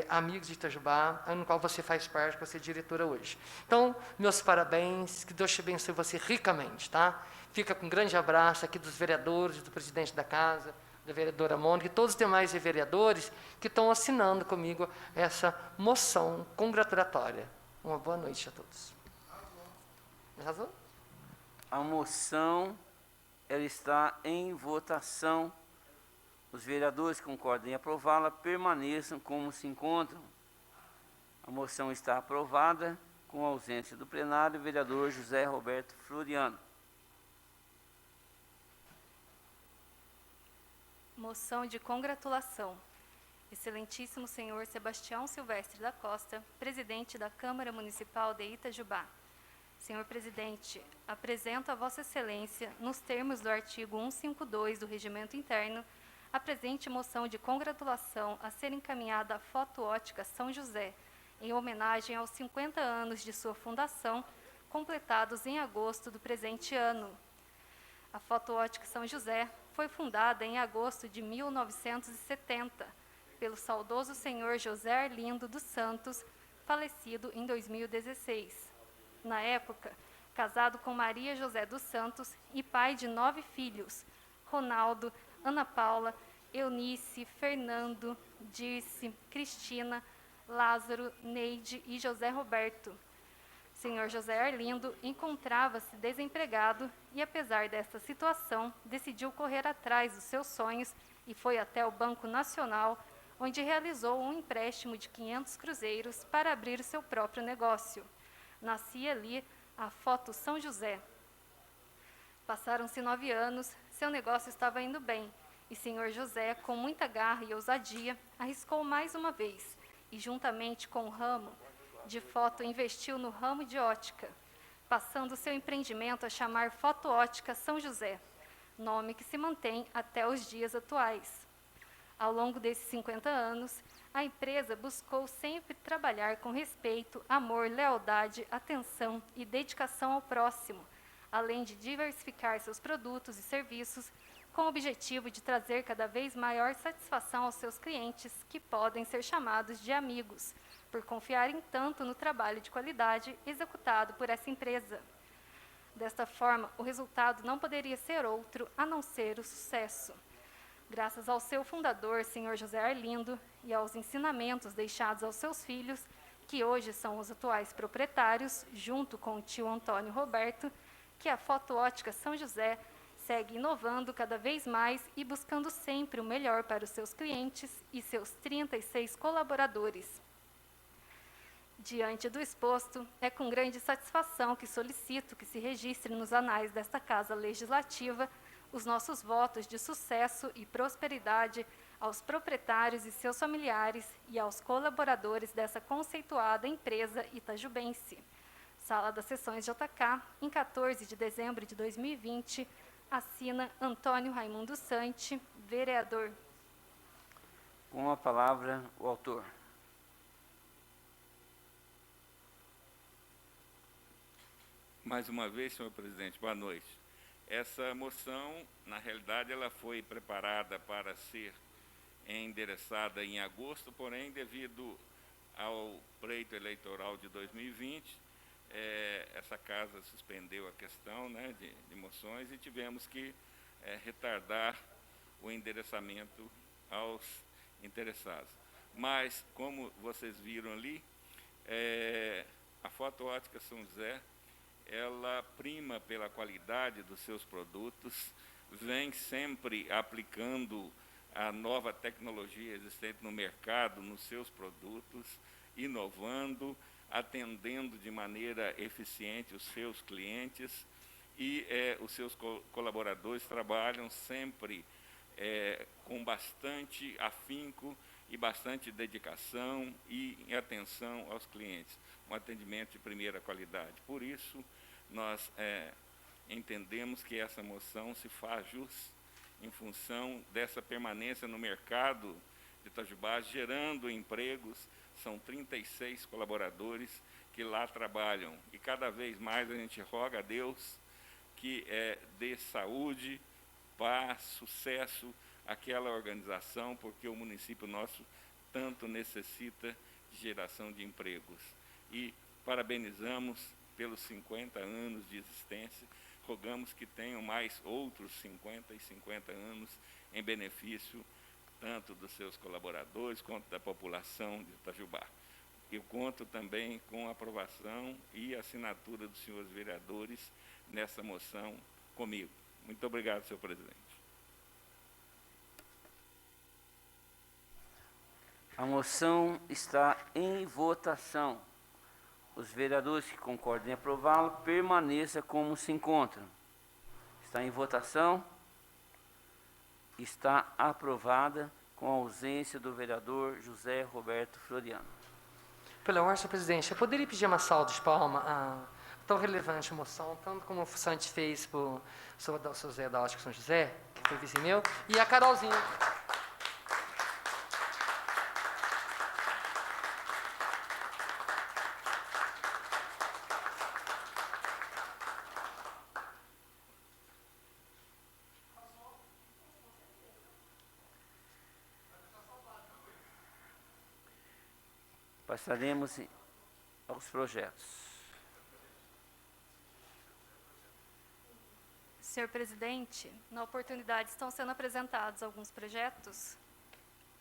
Amigos de Itajubá, no qual você faz parte, você é diretora hoje. Então, meus parabéns, que Deus te abençoe você ricamente, tá? Fica com um grande abraço aqui dos vereadores, do presidente da casa, da vereadora Mônica e todos os demais vereadores que estão assinando comigo essa moção congratulatória. Uma boa noite a todos. Arrasou? A moção ela está em votação. Os vereadores que concordam em aprová-la permaneçam como se encontram. A moção está aprovada com a ausência do plenário, o vereador José Roberto Floriano. Moção de congratulação. Excelentíssimo senhor Sebastião Silvestre da Costa, presidente da Câmara Municipal de Itajubá. Senhor presidente, apresento a Vossa Excelência, nos termos do artigo 152 do Regimento Interno, a presente moção de congratulação a ser encaminhada à Foto Ótica São José, em homenagem aos 50 anos de sua fundação, completados em agosto do presente ano. A Foto Ótica São José foi fundada em agosto de 1970, pelo saudoso senhor José Arlindo dos Santos, falecido em 2016. Na época, casado com Maria José dos Santos e pai de 9 filhos: Ronaldo, Ana Paula, Eunice, Fernando, Dirce, Cristina, Lázaro, Neide e José Roberto. Senhor José Arlindo encontrava-se desempregado e, apesar desta situação, decidiu correr atrás dos seus sonhos e foi até o Banco Nacional, onde realizou um empréstimo de 500 cruzeiros para abrir o seu próprio negócio. Nascia ali a Foto São José. Passaram-se 9 anos, seu negócio estava indo bem, e Senhor José, com muita garra e ousadia, arriscou mais uma vez, e juntamente com o ramo de foto investiu no ramo de ótica, passando seu empreendimento a chamar Foto Ótica São José, nome que se mantém até os dias atuais. Ao longo desses 50 anos, a empresa buscou sempre trabalhar com respeito, amor, lealdade, atenção e dedicação ao próximo, além de diversificar seus produtos e serviços, com o objetivo de trazer cada vez maior satisfação aos seus clientes, que podem ser chamados de amigos, por confiarem tanto no trabalho de qualidade executado por essa empresa. Desta forma, o resultado não poderia ser outro a não ser o sucesso. Graças ao seu fundador, Senhor José Arlindo, e aos ensinamentos deixados aos seus filhos, que hoje são os atuais proprietários, junto com o tio Antônio Roberto, que a Foto Ótica São José segue inovando cada vez mais e buscando sempre o melhor para os seus clientes e seus 36 colaboradores. Diante do exposto, é com grande satisfação que solicito que se registre nos anais desta Casa Legislativa os nossos votos de sucesso e prosperidade aos proprietários e seus familiares e aos colaboradores dessa conceituada empresa itajubense. Sala das Sessões JK, em 14 de dezembro de 2020, assina Antônio Raimundo Sante, vereador. Com a palavra, o autor. Mais uma vez, senhor presidente, boa noite. Essa moção, na realidade, ela foi preparada para ser endereçada em agosto, porém, devido ao pleito eleitoral de 2020, essa casa suspendeu a questão, né, de moções e tivemos que retardar o endereçamento aos interessados. Mas, como vocês viram ali, a Foto Ótica São José, ela prima pela qualidade dos seus produtos, vem sempre aplicando a nova tecnologia existente no mercado, nos seus produtos, inovando, atendendo de maneira eficiente os seus clientes e os seus colaboradores trabalham sempre com bastante afinco e bastante dedicação e atenção aos clientes, um atendimento de primeira qualidade. Por isso, nós entendemos que essa moção se faz jus em função dessa permanência no mercado de Itajubá, gerando empregos. São 36 colaboradores que lá trabalham. E cada vez mais a gente roga a Deus que dê saúde, paz, sucesso àquela organização, porque o município nosso tanto necessita de geração de empregos. E parabenizamos pelos 50 anos de existência, rogamos que tenham mais outros 50 e 50 anos em benefício tanto dos seus colaboradores quanto da população de Itajubá. Eu conto também com a aprovação e assinatura dos senhores vereadores nessa moção comigo. Muito obrigado, senhor presidente. A moção está em votação. Os vereadores que concordem em aprová-la, permaneça como se encontram. Está em votação. Está aprovada com a ausência do vereador José Roberto Floriano. Pela ordem, senhor presidente, eu poderia pedir uma salva de palma a tão relevante moção, tanto como o Sante fez para o senhor José da Ótica São José, que foi vice meu, e a Carolzinha. Passaremos aos projetos. Senhor presidente, na oportunidade estão sendo apresentados alguns projetos.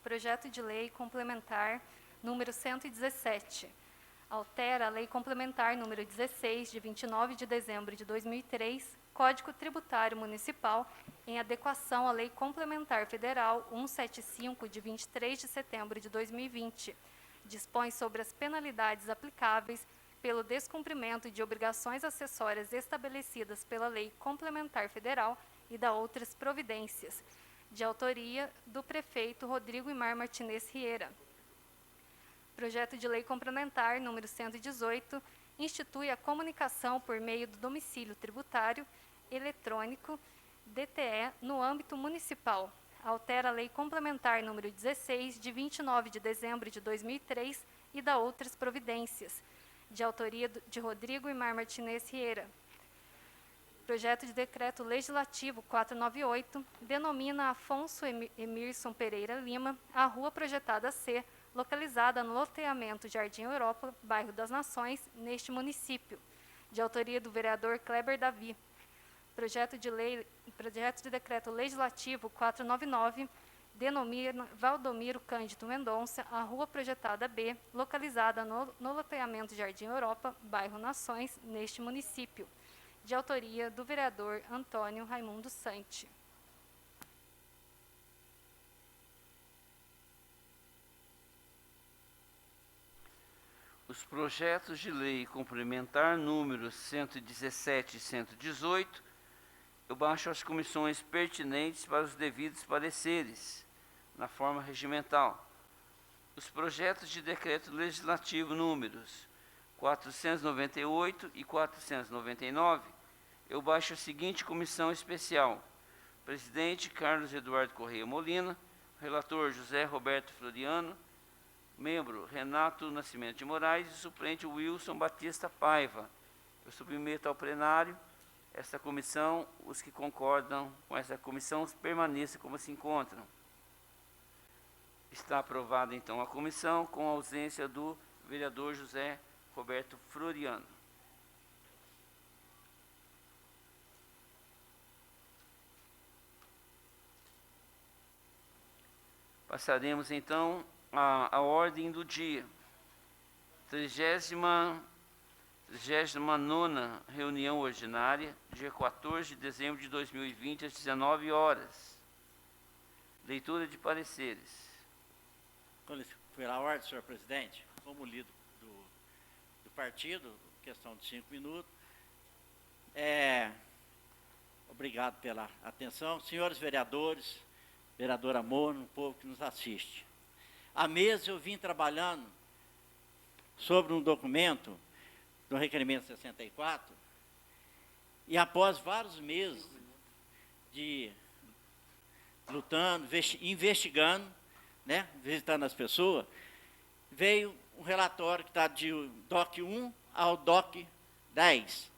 Projeto de lei complementar número 117. Altera a lei complementar número 16, de 29 de dezembro de 2003, Código Tributário Municipal, em adequação à Lei Complementar Federal 175, de 23 de setembro de 2020. Dispõe sobre as penalidades aplicáveis pelo descumprimento de obrigações acessórias estabelecidas pela Lei Complementar Federal e da outras providências, de autoria do prefeito Rodrigo Imar Martinez Rieira. Projeto de lei complementar número 118 institui a comunicação por meio do domicílio tributário eletrônico DTE no âmbito municipal. Altera a lei complementar número 16 de 29 de dezembro de 2003 e da outras providências, de autoria de Rodrigo Imar Martinez Rieira. Projeto de decreto legislativo 498 denomina Afonso Emerson Pereira Lima a rua projetada a ser localizada no loteamento Jardim Europa, bairro das Nações, neste município, de autoria do vereador Kleber Davi. Projeto de decreto legislativo 499 denomina Valdomiro Cândido Mendonça a rua projetada B, localizada no loteamento Jardim Europa, bairro Nações, neste município, de autoria do vereador Antônio Raimundo Sante. Os projetos de lei complementar números 117 e 118, eu baixo as comissões pertinentes para os devidos pareceres, na forma regimental. Os projetos de decreto legislativo números 498 e 499, eu baixo a seguinte comissão especial: presidente Carlos Eduardo Correia Molina, relator José Roberto Floriano, membro Renato Nascimento de Moraes e suplente Wilson Batista Paiva. Eu submeto ao plenário esta comissão. Os que concordam com essa comissão permaneçam como se encontram. Está aprovada então a comissão com a ausência do vereador José Roberto Floriano. Passaremos então à ordem do dia. 39ª reunião ordinária, dia 14 de dezembro de 2020, às 19 horas. Leitura de pareceres. Pela ordem, senhor presidente, como líder do partido, questão de 5 minutos. Obrigado pela atenção. Senhores vereadores, vereadora Mono, o povo que nos assiste. Há meses eu vim trabalhando sobre um documento do requerimento 64, e após vários meses de lutando, investigando, né, visitando as pessoas, veio um relatório que está de DOC 1 ao DOC 10,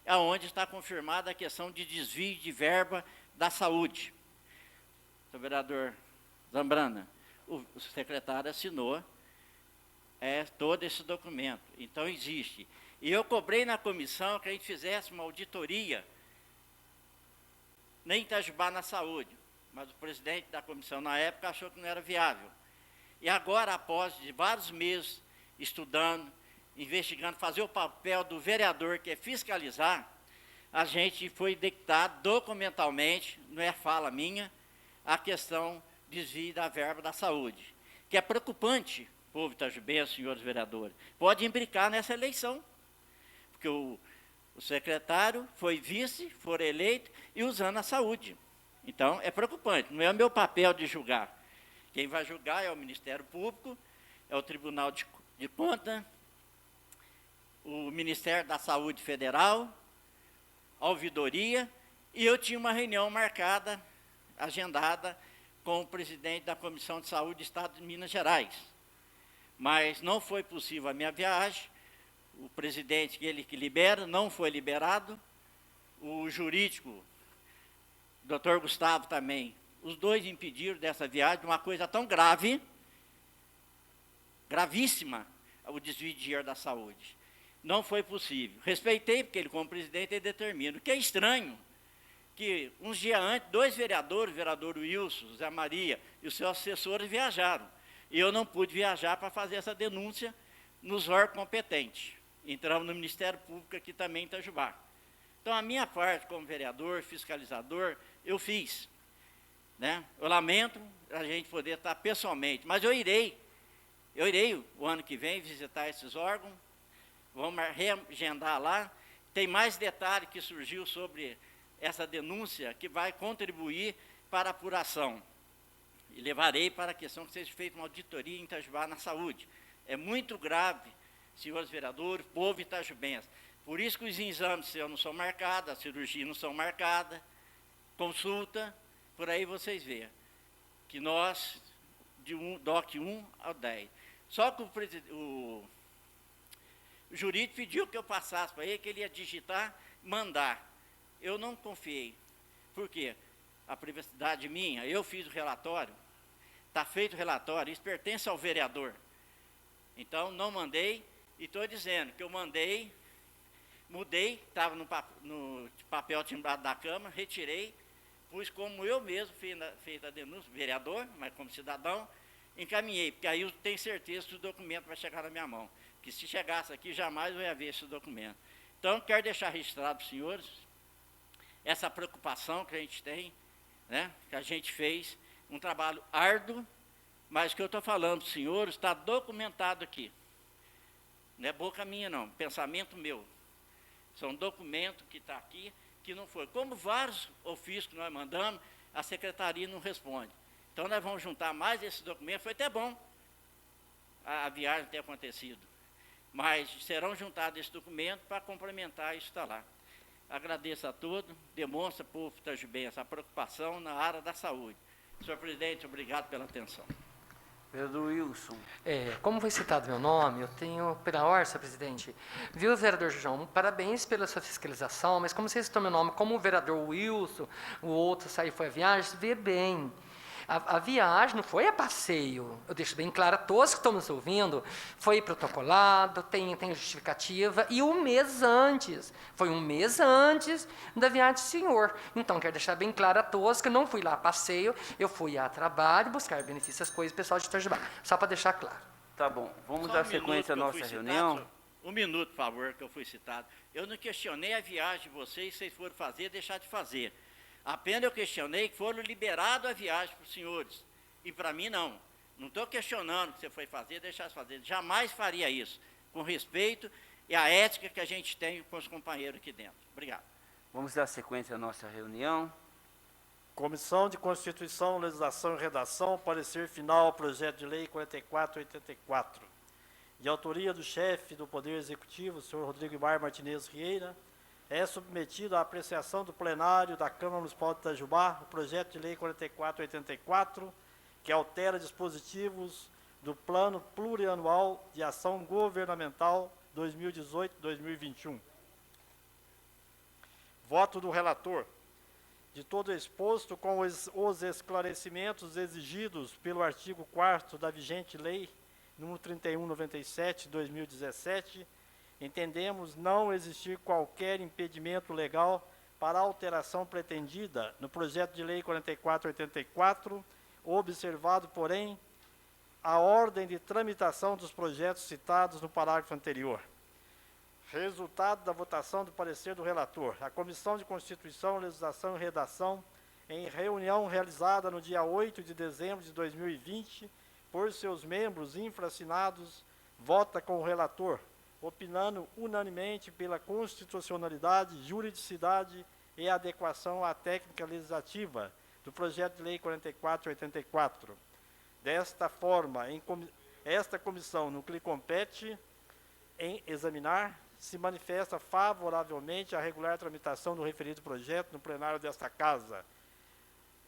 onde está confirmada a questão de desvio de verba da saúde. O vereador Zambrana, o secretário assinou todo esse documento. Então, existe. E eu cobrei na comissão que a gente fizesse uma auditoria em Itajubá na saúde, mas o presidente da comissão, na época, achou que não era viável. E agora, após de vários meses estudando, investigando, fazer o papel do vereador, que é fiscalizar, a gente foi dictado documentalmente, não é fala minha, a questão desvio da verba da saúde, que é preocupante, povo itajubense, senhores vereadores. Pode imbricar nessa eleição, porque o secretário foi vice, for eleito e usando a saúde. Então, é preocupante, não é o meu papel de julgar. Quem vai julgar é o Ministério Público, é o Tribunal de Contas, o Ministério da Saúde Federal, a ouvidoria, e eu tinha uma reunião marcada, agendada, com o presidente da Comissão de Saúde do Estado de Minas Gerais. Mas não foi possível a minha viagem, o presidente, ele que libera, não foi liberado, o jurídico, doutor Gustavo também, os dois impediram dessa viagem, uma coisa tão grave, gravíssima, o desvio de dinheiro da saúde. Não foi possível. Respeitei, porque ele, como presidente, ele determina. O que é estranho, que uns dias antes, 2 vereadores, o vereador Wilson, Zé Maria e os seus assessores viajaram. E eu não pude viajar para fazer essa denúncia nos órgãos competentes. Entramos no Ministério Público aqui também em Itajubá. Então, a minha parte como vereador, fiscalizador, eu fiz. Né? Eu lamento a gente poder estar pessoalmente, mas eu irei o ano que vem visitar esses órgãos, vamos reagendar lá. Tem mais detalhe que surgiu sobre essa denúncia que vai contribuir para a apuração. E levarei para a questão que seja feita uma auditoria em Itajubá na saúde. É muito grave, senhores vereadores, povo itajubense. Por isso que os exames seus não são marcados, as cirurgias não são marcadas, consulta, por aí vocês veem. Que nós, DOC 1 ao 10. Só que o jurídico pediu que eu passasse para ele, que ele ia digitar, mandar. Eu não confiei. Por quê? A privacidade minha, eu fiz o relatório, está feito o relatório, isso pertence ao vereador. Então, não mandei, e estou dizendo que eu mandei, mudei, estava no papel timbrado da Câmara, retirei, pus como eu mesmo fiz a denúncia, vereador, mas como cidadão, encaminhei, porque aí eu tenho certeza que o documento vai chegar na minha mão. Que se chegasse aqui, jamais eu ia ver esse documento. Então, quero deixar registrado para os senhores essa preocupação que a gente tem, né, que a gente fez, um trabalho árduo, mas o que eu estou falando para os senhores está documentado aqui. Não é boca minha, não, pensamento meu. São documentos que está aqui, que não foi. Como vários ofícios que nós mandamos, a secretaria não responde. Então, nós vamos juntar mais esse documento. Foi até bom a viagem ter acontecido. Mas serão juntados esses documentos para complementar isso está lá. Agradeço a todos, demonstra, povo itajubense, a preocupação na área da saúde. Senhor presidente, obrigado pela atenção. Vereador Wilson. Como foi citado meu nome, eu tenho, pela ordem, senhor presidente, viu, vereador João, parabéns pela sua fiscalização, mas como você citou meu nome, como o vereador Wilson, o outro saiu foi a viagem, vê bem. A viagem não foi a passeio, eu deixo bem claro a todos que estão nos ouvindo, foi protocolado, tem justificativa, e um mês antes, foi um mês antes da viagem do senhor. Então, quero deixar bem claro a todos que eu não fui lá a passeio, eu fui a trabalho, buscar benefícios, as coisas, pessoal de Itajubá, só para deixar claro. Tá bom, vamos Só dar um sequência à minuto que eu nossa fui reunião. citado, senhor. Um minuto, por favor, que eu fui citado. Eu não questionei a viagem de vocês foram fazer, deixar de fazer. Apenas eu questionei que foram liberados a viagem para os senhores. E para mim, não. Não estou questionando que você foi fazer, deixar de fazer. Jamais faria isso. Com respeito e a ética que a gente tem com os companheiros aqui dentro. Obrigado. Vamos dar sequência à nossa reunião. Comissão de Constituição, Legislação e Redação, parecer final ao projeto de lei 4484. De autoria do chefe do Poder Executivo, senhor Rodrigo Ibar Martinez Rieira, é submetido à apreciação do plenário da Câmara Municipal de Itajubá o projeto de lei 4484, que altera dispositivos do Plano Plurianual de Ação Governamental 2018-2021. Voto do relator. De todo exposto, com os esclarecimentos exigidos pelo artigo 4º da vigente lei número 3197/2017, entendemos não existir qualquer impedimento legal para a alteração pretendida no projeto de lei 4484, observado, porém, a ordem de tramitação dos projetos citados no parágrafo anterior. Resultado da votação do parecer do relator. A Comissão de Constituição, Legislação e Redação, em reunião realizada no dia 8 de dezembro de 2020, por seus membros infracinados, vota com o relator, opinando unanimemente pela constitucionalidade, juridicidade e adequação à técnica legislativa do projeto de lei 4484. Desta forma, esta comissão, no que lhe compete em examinar, se manifesta favoravelmente à regular tramitação do referido projeto no plenário desta Casa.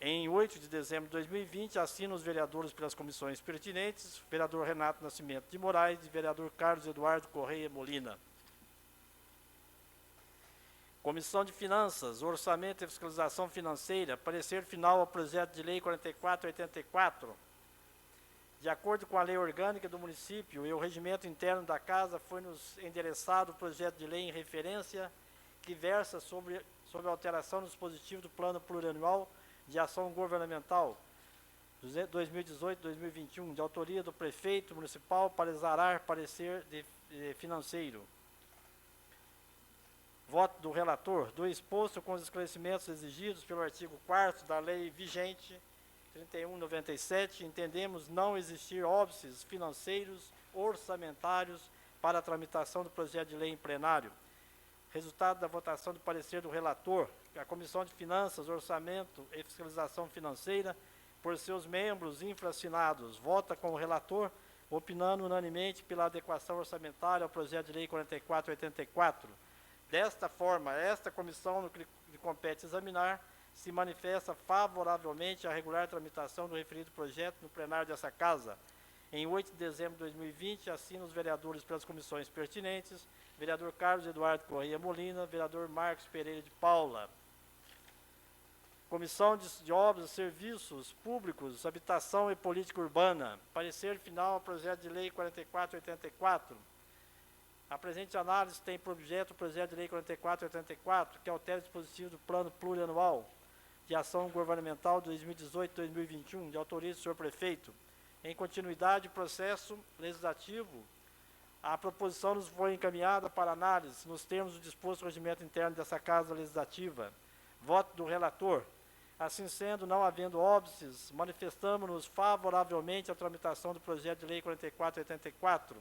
Em 8 de dezembro de 2020, assina os vereadores pelas comissões pertinentes, vereador Renato Nascimento de Moraes e vereador Carlos Eduardo Correia Molina. Comissão de Finanças, Orçamento e Fiscalização Financeira, parecer final ao projeto de lei 4484. De acordo com a lei orgânica do município e o regimento interno da Casa, foi-nos endereçado o projeto de lei em referência que versa sobre sobre a alteração do dispositivo do Plano Plurianual de Ação Governamental 2018-2021, de autoria do prefeito municipal, para exarar parecer financeiro. Voto do relator. Do exposto com os esclarecimentos exigidos pelo artigo 4º da lei vigente 3197, entendemos não existir óbices financeiros orçamentários para a tramitação do projeto de lei em plenário. Resultado da votação do parecer do relator, a Comissão de Finanças, Orçamento e Fiscalização Financeira, por seus membros infracinados, vota com o relator, opinando unanimemente pela adequação orçamentária ao projeto de lei 4484. Desta forma, esta comissão, no que lhe compete examinar, se manifesta favoravelmente à regular tramitação do referido projeto no plenário dessa Casa. Em 8 de dezembro de 2020, assina os vereadores pelas comissões pertinentes, vereador Carlos Eduardo Correia Molina, vereador Marcos Pereira de Paula. Comissão de Obras e Serviços Públicos, Habitação e Política Urbana. Parecer final ao projeto de lei 4484. A presente análise tem por objeto o projeto de lei 4484, que altera o dispositivo do Plano Plurianual de Ação Governamental 2018-2021, de autoria do senhor prefeito. Em continuidade do processo legislativo, a proposição nos foi encaminhada para análise nos termos do disposto no regimento interno dessa Casa Legislativa. Voto do relator. Assim sendo, não havendo óbices, manifestamos-nos favoravelmente à tramitação do projeto de lei 4484.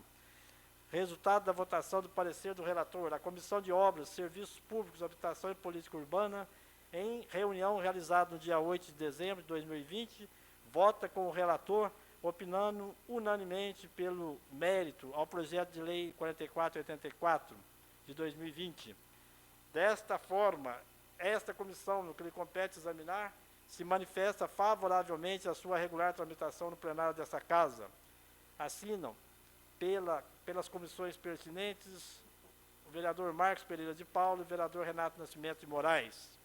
Resultado da votação do parecer do relator. A Comissão de Obras, Serviços Públicos, Habitação e Política Urbana, em reunião realizada no dia 8 de dezembro de 2020, vota com o relator, opinando unanimemente pelo mérito ao projeto de lei 4484 de 2020. Desta forma, esta comissão, no que lhe compete examinar, se manifesta favoravelmente à sua regular tramitação no plenário desta Casa. Assinam, pelas comissões pertinentes, o vereador Marcos Pereira de Paula e o vereador Renato Nascimento de Moraes.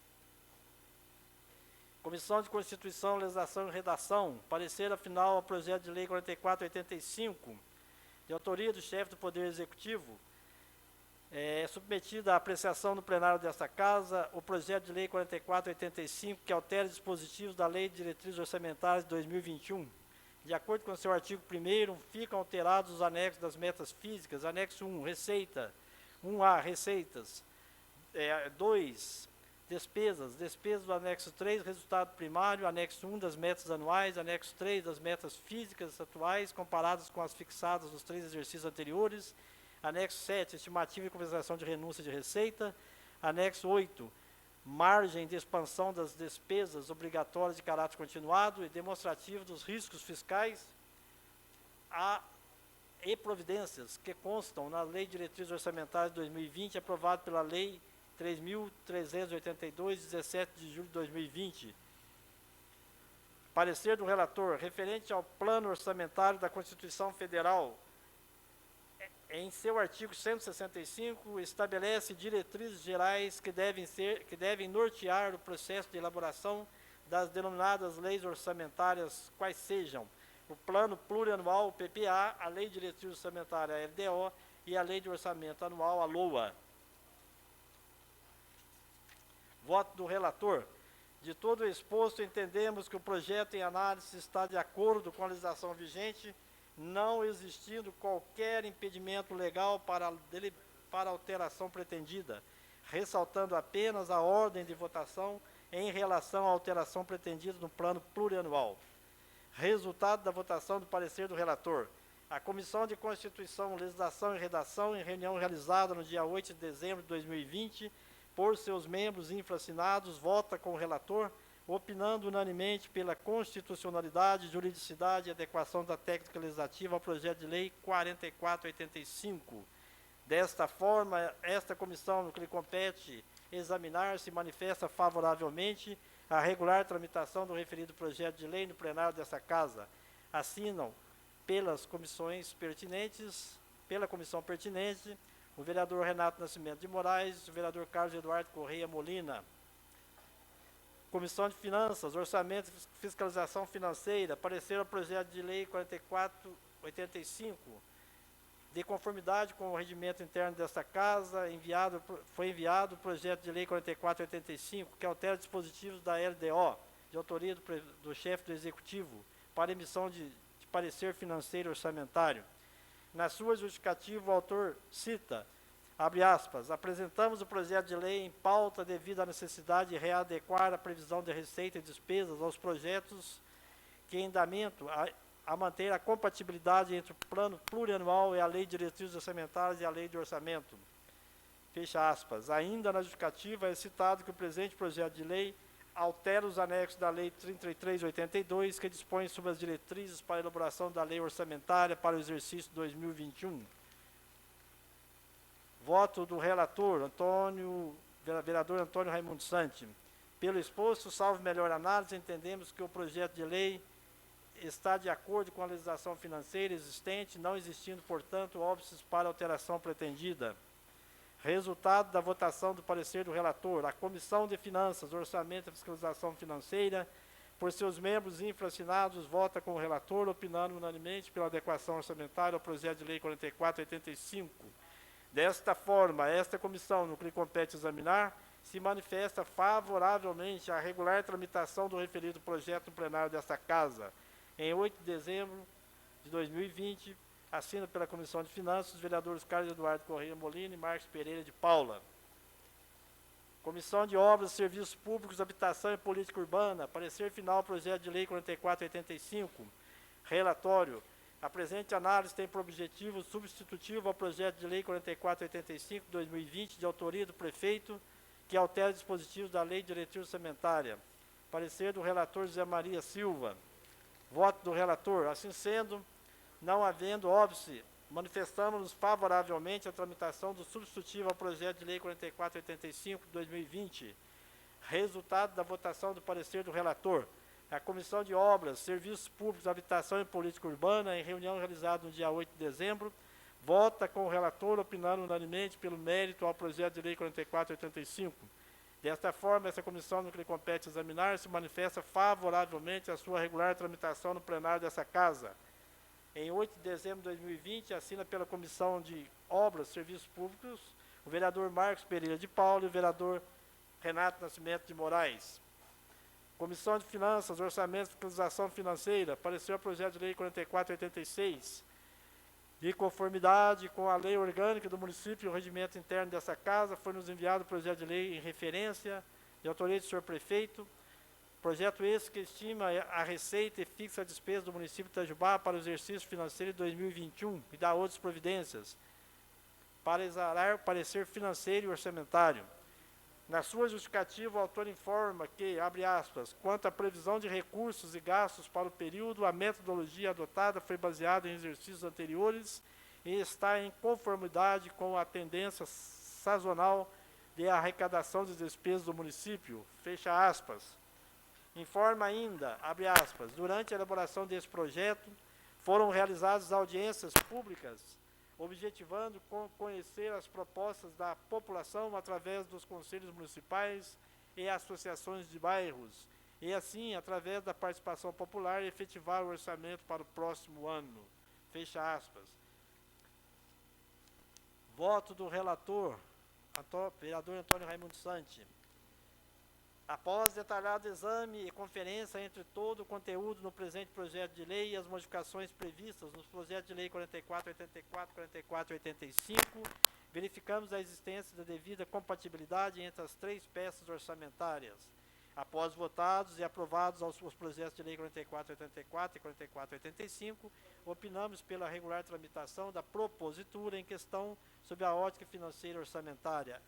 Comissão de Constituição, Legislação e Redação, parecer final ao projeto de lei 4485, de autoria do chefe do Poder Executivo, submetido à apreciação no plenário desta Casa o projeto de lei 4485, que altera os dispositivos da Lei de Diretrizes Orçamentárias de 2021. De acordo com o seu artigo 1º, ficam alterados os anexos das metas físicas, anexo 1, Receita, 1A, Receitas, 2, Despesas do anexo 3, resultado primário, anexo 1 das metas anuais, anexo 3 das metas físicas atuais, comparadas com as fixadas nos 3 exercícios anteriores, anexo 7, estimativa e compensação de renúncia de receita, anexo 8, margem de expansão das despesas obrigatórias de caráter continuado e demonstrativo dos riscos fiscais e providências que constam na Lei de Diretrizes Orçamentárias de 2020, aprovada pela Lei 3.382, 17 de julho de 2020. Parecer do relator, referente ao Plano Orçamentário da Constituição Federal, em seu artigo 165, estabelece diretrizes gerais que devem nortear o processo de elaboração das denominadas leis orçamentárias, quais sejam o Plano Plurianual, o PPA, a Lei de Diretriz Orçamentária, a LDO, e a Lei de Orçamento Anual, a LOA. Voto do relator. De todo o exposto, entendemos que o projeto em análise está de acordo com a legislação vigente, não existindo qualquer impedimento legal para a alteração pretendida, ressaltando apenas a ordem de votação em relação à alteração pretendida no plano plurianual. Resultado da votação do parecer do relator. A Comissão de Constituição, Legislação e Redação, em reunião realizada no dia 8 de dezembro de 2020, por seus membros infracinados, vota com o relator, opinando unanimemente pela constitucionalidade, juridicidade e adequação da técnica legislativa ao projeto de lei 4485. Desta forma, esta comissão, no que lhe compete examinar, se manifesta favoravelmente à regular tramitação do referido projeto de lei no plenário desta Casa. Assinam pelas comissões pertinentes, pela comissão pertinente, o vereador Renato Nascimento de Moraes, o vereador Carlos Eduardo Correia Molina. Comissão de Finanças, Orçamento e Fiscalização Financeira, parecer ao projeto de lei 4485. De conformidade com o regimento interno desta Casa, foi enviado o projeto de lei 4485, que altera dispositivos da LDO, de autoria do chefe do Executivo, para emissão de parecer financeiro orçamentário. Na sua justificativa, o autor cita, abre aspas, apresentamos o projeto de lei em pauta devido à necessidade de readequar a previsão de receita e despesas aos projetos que em andamento a manter a compatibilidade entre o plano plurianual e a lei de diretrizes orçamentárias e a lei de orçamento. Fecha aspas. Ainda na justificativa é citado que o presente projeto de lei altera os anexos da lei 3382, que dispõe sobre as diretrizes para a elaboração da lei orçamentária para o exercício 2021. Voto do relator, vereador Antônio Raimundo Santi. Pelo exposto, salvo melhor análise, entendemos que o projeto de lei está de acordo com a legislação financeira existente, não existindo, portanto, óbices para alteração pretendida. Resultado da votação do parecer do relator. A Comissão de Finanças, Orçamento e Fiscalização Financeira, por seus membros infraassinados, vota com o relator, opinando unanimemente pela adequação orçamentária ao projeto de lei 4485. Desta forma, esta comissão, no que lhe compete examinar, se manifesta favoravelmente à regular tramitação do referido projeto no plenário desta Casa. Em 8 de dezembro de 2020, assina pela Comissão de Finanças os vereadores Carlos Eduardo Correia Molina e Marcos Pereira de Paula. Comissão de Obras, Serviços Públicos, Habitação e Política Urbana, parecer final projeto de lei 4485. Relatório. A presente análise tem por objetivo substitutivo ao projeto de lei 4485 de 2020, de autoria do prefeito, que altera dispositivos da lei de diretriz orçamentária. Parecer do relator José Maria Silva. Voto do relator. Assim sendo, não havendo óbice, manifestamos-nos favoravelmente à tramitação do substitutivo ao projeto de lei 4485 de 2020. Resultado da votação do parecer do relator. A Comissão de Obras, Serviços Públicos, Habitação e Política Urbana, em reunião realizada no dia 8 de dezembro, vota com o relator, opinando unanimemente pelo mérito ao projeto de lei 4485. Desta forma, essa comissão, no que lhe compete examinar, se manifesta favoravelmente à sua regular tramitação no plenário dessa Casa. Em 8 de dezembro de 2020, assina pela Comissão de Obras, Serviços Públicos, o vereador Marcos Pereira de Paula e o vereador Renato Nascimento de Moraes. Comissão de Finanças, Orçamento e Fiscalização Financeira, pareceu o projeto de lei 4486, de conformidade com a lei orgânica do município e o regimento interno dessa Casa, foi nos enviado o projeto de lei em referência, de autoria do senhor prefeito. Projeto esse que estima a receita e fixa a despesa do município de Itajubá para o exercício financeiro de 2021 e dá outras providências, para exarar o parecer financeiro e orçamentário. Na sua justificativa, o autor informa que, abre aspas, quanto à previsão de recursos e gastos para o período, a metodologia adotada foi baseada em exercícios anteriores e está em conformidade com a tendência sazonal de arrecadação das despesas do município, fecha aspas. Informa ainda, abre aspas, durante a elaboração desse projeto, foram realizadas audiências públicas, objetivando conhecer as propostas da população através dos conselhos municipais e associações de bairros, e assim, através da participação popular, efetivar o orçamento para o próximo ano. Fecha aspas. Voto do relator, vereador Antônio Raimundo Santi. Após detalhado exame e conferência entre todo o conteúdo no presente projeto de lei e as modificações previstas nos projetos de lei 4484 e 4485, verificamos a existência da devida compatibilidade entre as três peças orçamentárias. Após votados e aprovados os projetos de lei 4484 e 4485, opinamos pela regular tramitação da propositura em questão sob a ótica financeira orçamentária.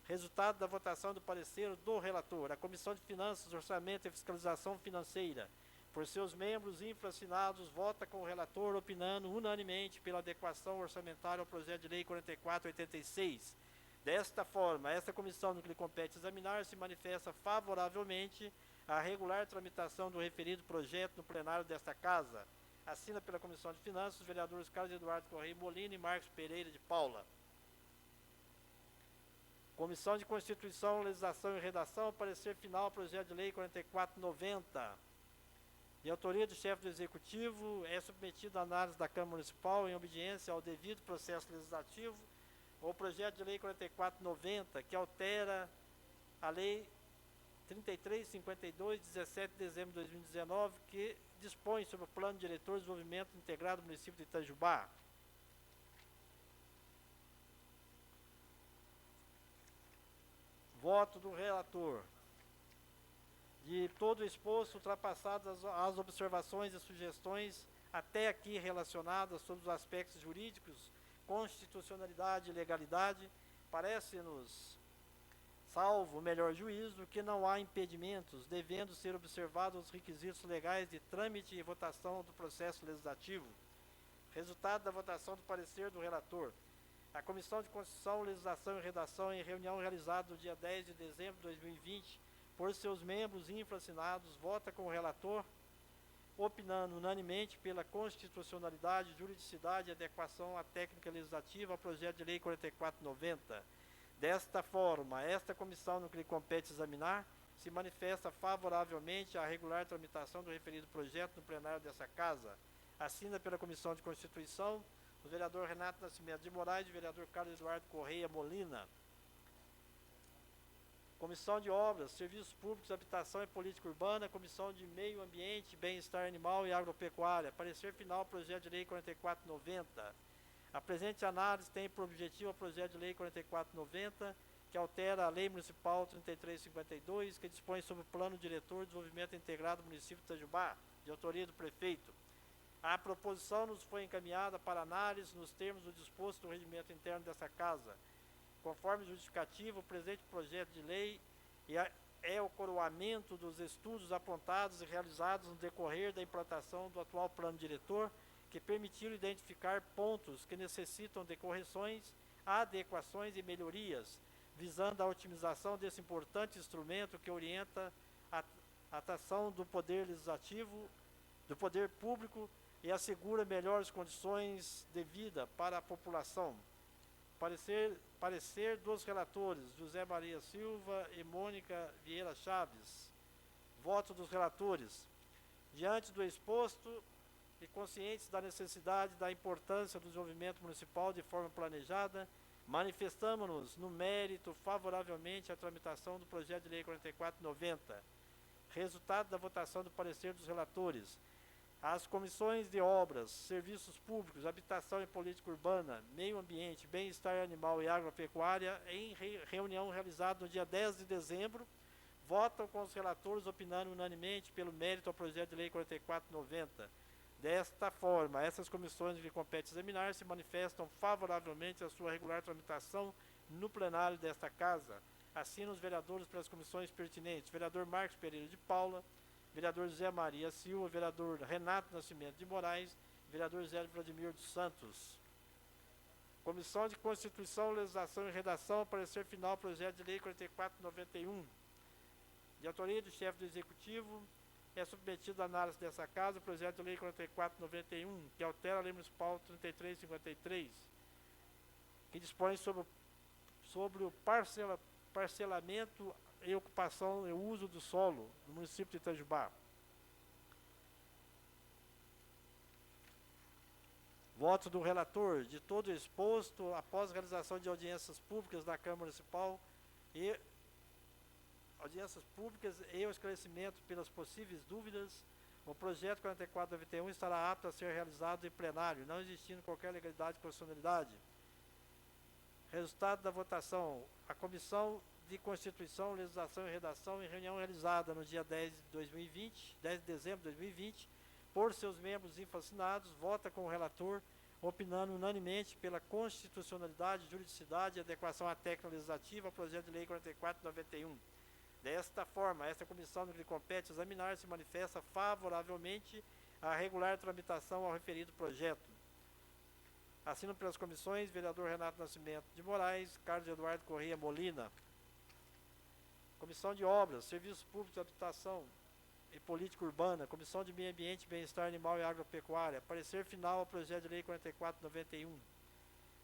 Resultado da votação do parecer do relator. A Comissão de Finanças, Orçamento e Fiscalização Financeira, por seus membros infraassinados, vota com o relator, opinando unanimemente pela adequação orçamentária ao projeto de lei 4486. Desta forma, esta comissão, no que lhe compete examinar, se manifesta favoravelmente à regular tramitação do referido projeto no plenário desta Casa. Assina pela Comissão de Finanças os vereadores Carlos Eduardo Correia Molina e Marcos Pereira de Paula. Comissão de Constituição, Legislação e Redação, parecer final, projeto de lei 4490. De autoria do chefe do Executivo, é submetido à análise da Câmara Municipal em obediência ao devido processo legislativo o projeto de lei 4490, que altera a lei 3352, 17 de dezembro de 2019, que dispõe sobre o Plano Diretor de Desenvolvimento Integrado do município de Itajubá. Voto do relator. De todo o exposto, ultrapassadas as observações e sugestões até aqui relacionadas sobre os aspectos jurídicos, constitucionalidade e legalidade, parece-nos, salvo o melhor juízo, que não há impedimentos, devendo ser observados os requisitos legais de trâmite e votação do processo legislativo. Resultado da votação do parecer do relator. A Comissão de Constituição, Legislação e Redação, em reunião realizada no dia 10 de dezembro de 2020, por seus membros infracinados, vota com o relator, opinando unanimemente pela constitucionalidade, juridicidade e adequação à técnica legislativa ao projeto de lei 4490. Desta forma, esta comissão, no que lhe compete examinar, se manifesta favoravelmente à regular tramitação do referido projeto no plenário dessa Casa. Assina pela Comissão de Constituição o vereador Renato Nascimento de Moraes e o vereador Carlos Eduardo Correia Molina. Comissão de Obras, Serviços Públicos, Habitação e Política Urbana, Comissão de Meio Ambiente, Bem-Estar Animal e Agropecuária. Parecer final, projeto de lei 4490. A presente análise tem por objetivo o projeto de lei 4490, que altera a Lei Municipal 3352, que dispõe sobre o Plano Diretor de Desenvolvimento Integrado do município de Itajubá, de autoria do prefeito. A proposição nos foi encaminhada para análise nos termos do disposto do regimento interno dessa Casa. Conforme justificativo, o presente projeto de lei é o coroamento dos estudos apontados e realizados no decorrer da implantação do atual plano diretor, que permitiram identificar pontos que necessitam de correções, adequações e melhorias, visando a otimização desse importante instrumento que orienta a atuação do Poder Legislativo, do Poder Público e assegura melhores condições de vida para a população. Parecer dos relatores, José Maria Silva e Mônica Vieira Chaves. Voto dos relatores. Diante do exposto e conscientes da necessidade e da importância do desenvolvimento municipal de forma planejada, manifestamos-nos no mérito favoravelmente à tramitação do projeto de lei 4490. Resultado da votação do parecer dos relatores. As comissões de Obras, Serviços Públicos, Habitação e Política Urbana, Meio Ambiente, Bem-Estar Animal e Agropecuária, em reunião realizada no dia 10 de dezembro, votam com os relatores opinando unanimemente pelo mérito ao projeto de lei 4490. Desta forma, essas comissões que lhe compete examinar se manifestam favoravelmente à sua regular tramitação no plenário desta Casa. Assinam os vereadores pelas comissões pertinentes: vereador Marcos Pereira de Paula, vereador José Maria Silva, vereador Renato Nascimento de Moraes, vereador Zé Vladimir dos Santos. Comissão de Constituição, Legislação e Redação, parecer final, projeto de lei 4491. De autoria do chefe do Executivo, é submetido à análise dessa Casa o projeto de lei 4491, que altera a Lei Municipal 3353, que dispõe sobre o parcelamento e ocupação e uso do solo no município de Itajubá. Voto do relator. De todo exposto, após a realização de audiências públicas da Câmara Municipal e o esclarecimento pelas possíveis dúvidas, o projeto 4491 estará apto a ser realizado em plenário, não existindo qualquer legalidade e constitucionalidade. Resultado da votação. A Comissão de Constituição, Legislação e Redação, em reunião realizada no dia 10 de dezembro de 2020, por seus membros infacinados, vota com o relator, opinando unanimemente pela constitucionalidade, juridicidade e adequação à técnica legislativa ao projeto de lei 4491. Desta forma, esta comissão, no que lhe compete examinar, se manifesta favoravelmente à regular tramitação ao referido projeto. Assinam pelas comissões vereador Renato Nascimento de Moraes, Carlos Eduardo Correia Molina. Comissão de Obras, Serviços Públicos, Habitação e Política Urbana, Comissão de Meio Ambiente, Bem-Estar Animal e Agropecuária. Parecer final ao projeto de lei 4491.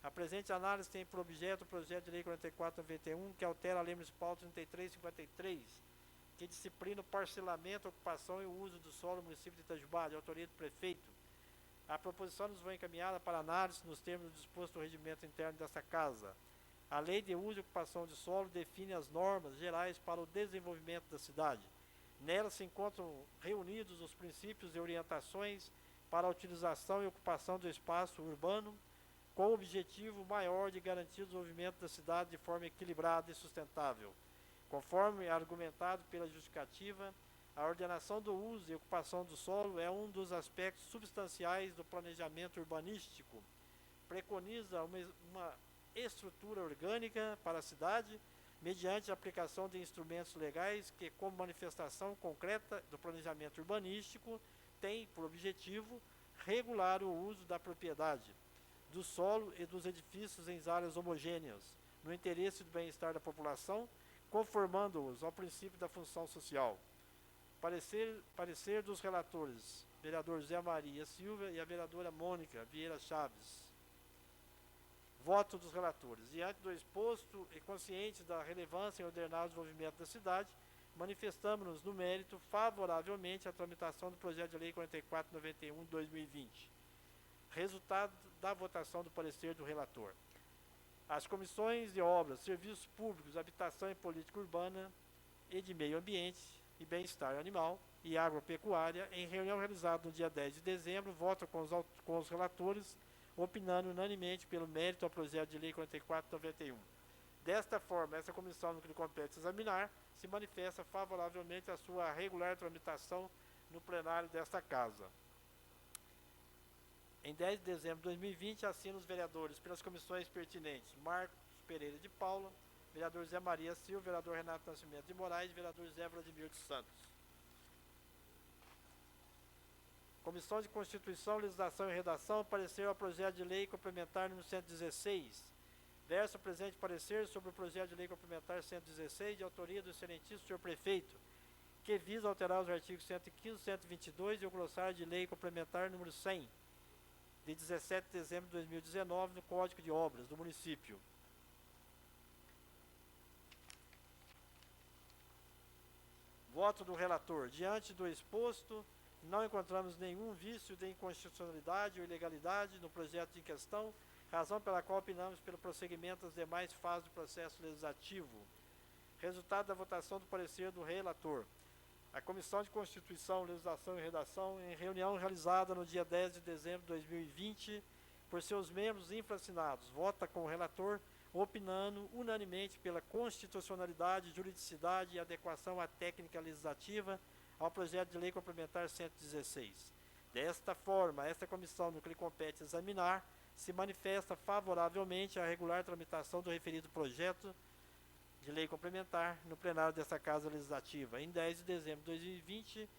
A presente análise tem por objeto o projeto de lei 4491, que altera a Lei Municipal 3353, que disciplina o parcelamento, ocupação e o uso do solo no município de Itajubá, de autoria do prefeito. A proposição nos foi encaminhada para análise nos termos dispostos no regimento interno desta Casa. A Lei de Uso e Ocupação de Solo define as normas gerais para o desenvolvimento da cidade. Nela se encontram reunidos os princípios e orientações para a utilização e ocupação do espaço urbano, com o objetivo maior de garantir o desenvolvimento da cidade de forma equilibrada e sustentável. Conforme argumentado pela justificativa, a ordenação do uso e ocupação do solo é um dos aspectos substanciais do planejamento urbanístico. Preconiza uma estrutura orgânica para a cidade, mediante a aplicação de instrumentos legais que, como manifestação concreta do planejamento urbanístico, tem por objetivo regular o uso da propriedade, do solo e dos edifícios em áreas homogêneas, no interesse do bem-estar da população, conformando-os ao princípio da função social. Parecer dos relatores, vereador Zé Maria Silva e a vereadora Mônica Vieira Chaves. Voto dos relatores. Diante do exposto e conscientes da relevância e ordenado desenvolvimento da cidade, manifestamos-nos no mérito favoravelmente à tramitação do projeto de lei 4491 de 2020. Resultado da votação do parecer do relator. As comissões de obras, serviços públicos, habitação e política urbana e de meio ambiente e bem-estar animal e agropecuária, em reunião realizada no dia 10 de dezembro, votam com os relatores, opinando unanimemente pelo mérito ao projeto de lei 4491. Desta forma, essa comissão, no que lhe compete examinar, se manifesta favoravelmente à sua regular tramitação no plenário desta Casa. Em 10 de dezembro de 2020, assina os vereadores pelas comissões pertinentes: Marcos Pereira de Paula, vereador Zé Maria Silva, vereador Renato Nascimento de Moraes, vereador Zé Vladimir dos Santos. Comissão de Constituição, Legislação e Redação, parecer ao projeto de lei complementar número 116. Verso o presente parecer sobre o projeto de lei complementar 116, de autoria do excelentíssimo senhor prefeito, que visa alterar os artigos 115 e 122 e o glossário de lei complementar número 100, de 17 de dezembro de 2019, no Código de Obras do município. Voto do relator. Diante do exposto, não encontramos nenhum vício de inconstitucionalidade ou ilegalidade no projeto em questão, razão pela qual opinamos pelo prosseguimento das demais fases do processo legislativo. Resultado da votação do parecer do relator. A Comissão de Constituição, Legislação e Redação, em reunião realizada no dia 10 de dezembro de 2020, por seus membros infracinados, vota com o relator, opinando unanimemente pela constitucionalidade, juridicidade e adequação à técnica legislativa ao projeto de lei complementar 116. Desta forma, esta comissão, no que lhe compete examinar, se manifesta favoravelmente à regular tramitação do referido projeto de lei complementar no plenário desta Casa Legislativa. Em 10 de dezembro de 2020,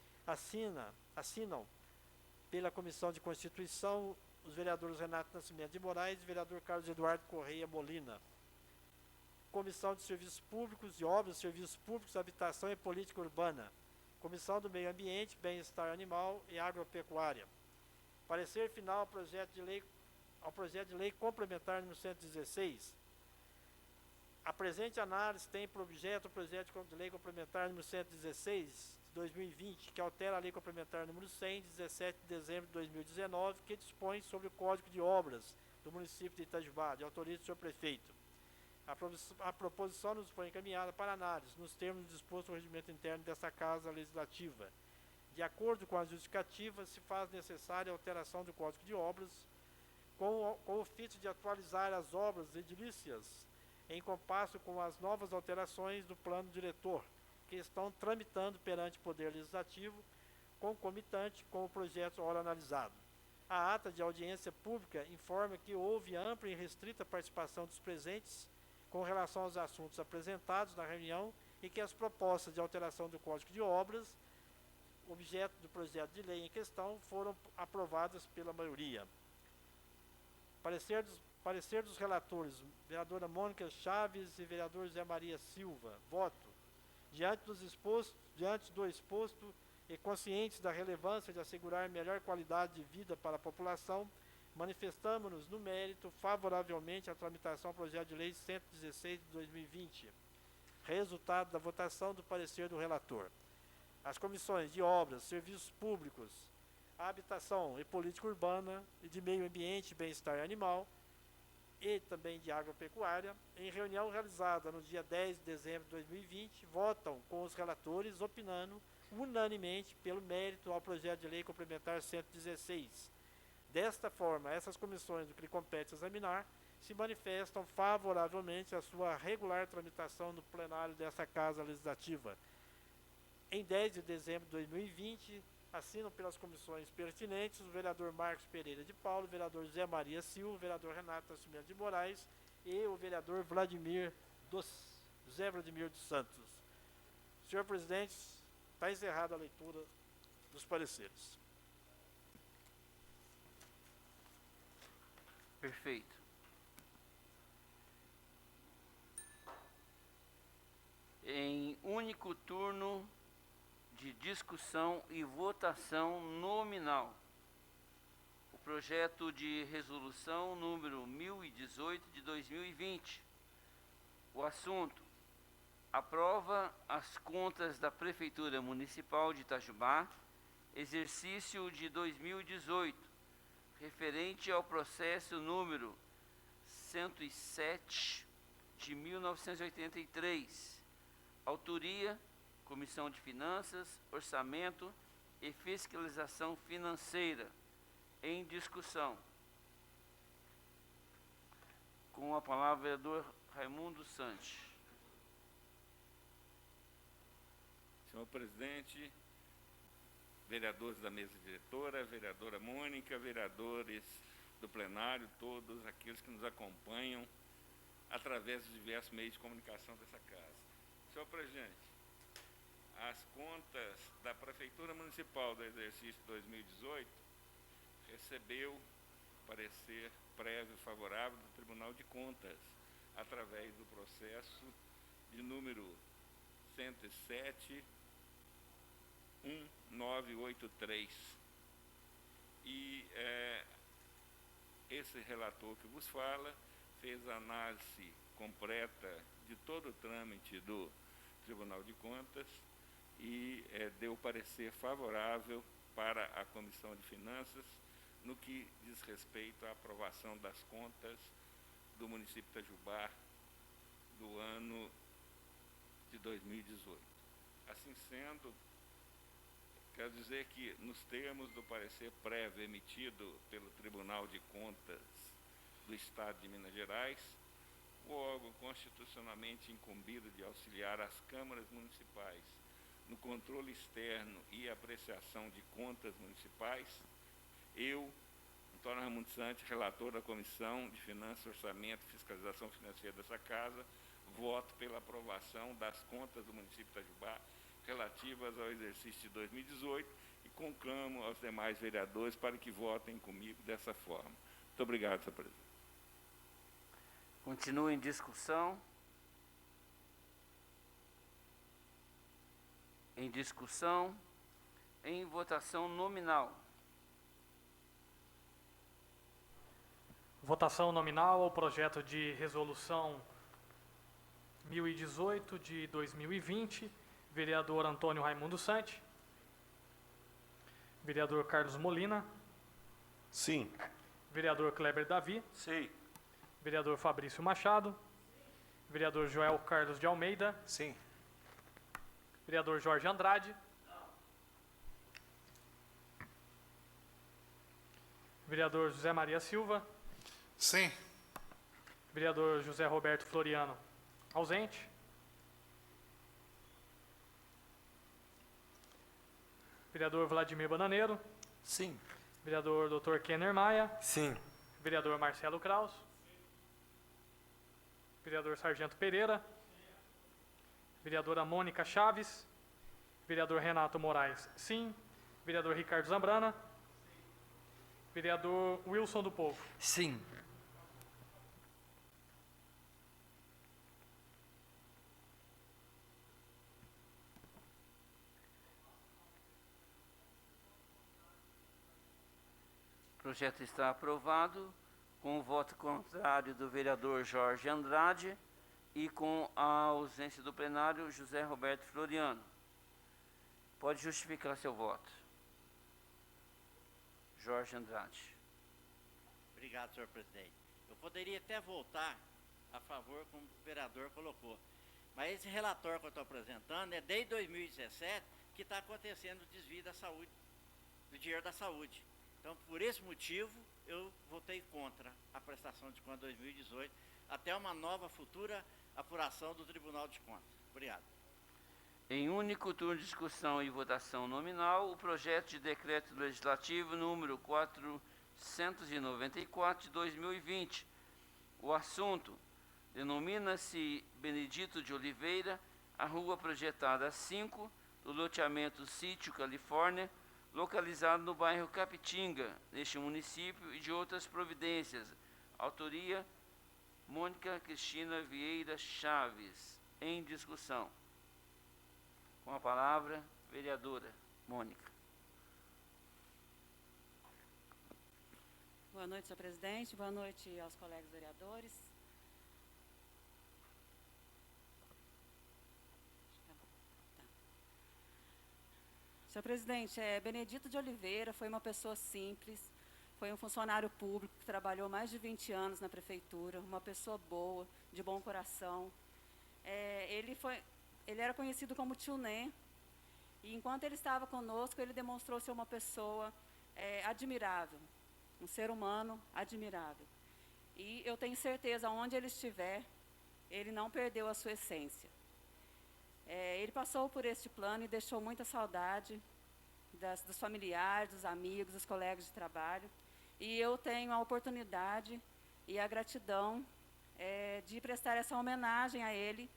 assinam pela Comissão de Constituição os vereadores Renato Nascimento de Moraes e vereador Carlos Eduardo Correia Molina. Comissão de Serviços Públicos e Obras, Serviços Públicos, Habitação e Política Urbana. Comissão do Meio Ambiente, Bem-Estar Animal e Agropecuária. Parecer final ao projeto de lei complementar número 116. A presente análise tem por objeto o projeto de lei complementar número 116 de 2020, que altera a lei complementar número 100, de 17 de dezembro de 2019, que dispõe sobre o Código de Obras do município de Itajubá, de autoria do senhor prefeito. A proposição nos foi encaminhada para análise, nos termos dispostos no regimento interno desta Casa Legislativa. De acordo com a justificativa, se faz necessária a alteração do Código de Obras, com o fito de atualizar as obras edilícias em compasso com as novas alterações do plano diretor, que estão tramitando perante o Poder Legislativo, concomitante com o projeto ora analisado. A ata de audiência pública informa que houve ampla e restrita participação dos presentes com relação aos assuntos apresentados na reunião e que as propostas de alteração do Código de Obras, objeto do projeto de lei em questão, foram aprovadas pela maioria. Parecer dos relatores, vereadora Mônica Chaves e vereador Zé Maria Silva. Voto. Diante do exposto e conscientes da relevância de assegurar melhor qualidade de vida para a população, manifestamos-nos no mérito favoravelmente à tramitação do projeto de lei 116 de 2020. Resultado da votação do parecer do relator. As comissões de Obras, Serviços Públicos, Habitação e Política Urbana e de Meio Ambiente e Bem-Estar Animal e também de Agropecuária, em reunião realizada no dia 10 de dezembro de 2020, votam com os relatores opinando unanimemente pelo mérito ao projeto de lei complementar 116. Desta forma, essas comissões do que lhe compete examinar se manifestam favoravelmente à sua regular tramitação no plenário desta Casa Legislativa. Em 10 de dezembro de 2020, assinam pelas comissões pertinentes o vereador Marcos Pereira de Paulo, o vereador Zé Maria Silva, o vereador Renato Nascimento de Moraes e o vereador José Vladimir dos Santos. Senhor presidente, está encerrada a leitura dos pareceres. Perfeito. Em único turno de discussão e votação nominal, o projeto de resolução número 1018 de 2020. O assunto: aprova as contas da Prefeitura Municipal de Itajubá, exercício de 2018, referente ao processo número 107 de 1983. Autoria: Comissão de Finanças, Orçamento e Fiscalização Financeira. Em discussão. Com a palavra, o vereador Raimundo Santos. Senhor presidente, vereadores da mesa diretora, vereadora Mônica, vereadores do plenário, todos aqueles que nos acompanham através dos diversos meios de comunicação dessa casa. Senhor presidente, as contas da Prefeitura Municipal do exercício 2018 recebeu parecer prévio favorável do Tribunal de Contas, através do processo de número 107-1983. E esse relator que vos fala fez a análise completa de todo o trâmite do Tribunal de Contas e deu parecer favorável para a Comissão de Finanças no que diz respeito à aprovação das contas do município de Itajubá do ano de 2018. Assim sendo, quero dizer que, nos termos do parecer prévio emitido pelo Tribunal de Contas do Estado de Minas Gerais, o órgão constitucionalmente incumbido de auxiliar as câmaras municipais no controle externo e apreciação de contas municipais, eu, Antônio Raimundo Santos, relator da Comissão de Finanças, Orçamento e Fiscalização Financeira dessa Casa, voto pela aprovação das contas do município de Itajubá relativas ao exercício de 2018 e conclamo aos demais vereadores para que votem comigo dessa forma. Muito obrigado, senhor presidente. Continua em discussão. Em discussão. Em votação nominal. Votação nominal ao projeto de resolução 1018 de 2020, vereador Antônio Raimundo Santos, vereador Carlos Molina, Sim. vereador Kleber Davi, Sim. vereador Fabrício Machado, vereador Joel Carlos de Almeida, Sim. vereador Jorge Andrade, vereador José Maria Silva, Sim. vereador José Roberto Floriano, ausente, vereador Vladimir Bananeiro, Sim. vereador Dr. Kenner Maia, Sim. vereador Marcelo Kraus, vereador Sargento Pereira, vereadora Mônica Chaves, vereador Renato Moraes, sim, vereador Ricardo Zambrana, vereador Wilson do Povo. Sim. O projeto está aprovado, com o voto contrário do vereador Jorge Andrade e com a ausência do plenário, José Roberto Floriano. Pode justificar seu voto. Jorge Andrade. Obrigado, senhor presidente. Eu poderia até votar a favor, como o vereador colocou. Mas esse relatório que eu estou apresentando é desde 2017 que está acontecendo o desvio da saúde, do dinheiro da saúde. Então, por esse motivo, eu votei contra a prestação de contas 2018, até uma nova futura apuração do Tribunal de Contas. Obrigado. Em único turno de discussão e votação nominal, o projeto de decreto legislativo número 494 de 2020. O assunto denomina-se Benedito de Oliveira, a rua projetada 5, do loteamento Sítio Califórnia, localizado no bairro Capitinga, neste município, e de outras providências. Autoria: Mônica Cristina Vieira Chaves. Em discussão. Com a palavra, vereadora Mônica. Boa noite, senhor presidente. Boa noite aos colegas vereadores. Senhor presidente, Benedito de Oliveira foi uma pessoa simples, foi um funcionário público que trabalhou mais de 20 anos na prefeitura, uma pessoa boa, de bom coração. Ele era conhecido como Tio Nê, e enquanto ele estava conosco, ele demonstrou ser uma pessoa admirável, um ser humano admirável. E eu tenho certeza, onde ele estiver, ele não perdeu a sua essência. Ele passou por este plano e deixou muita saudade dos familiares, dos amigos, dos colegas de trabalho. E eu tenho a oportunidade e a gratidão de prestar essa homenagem a ele,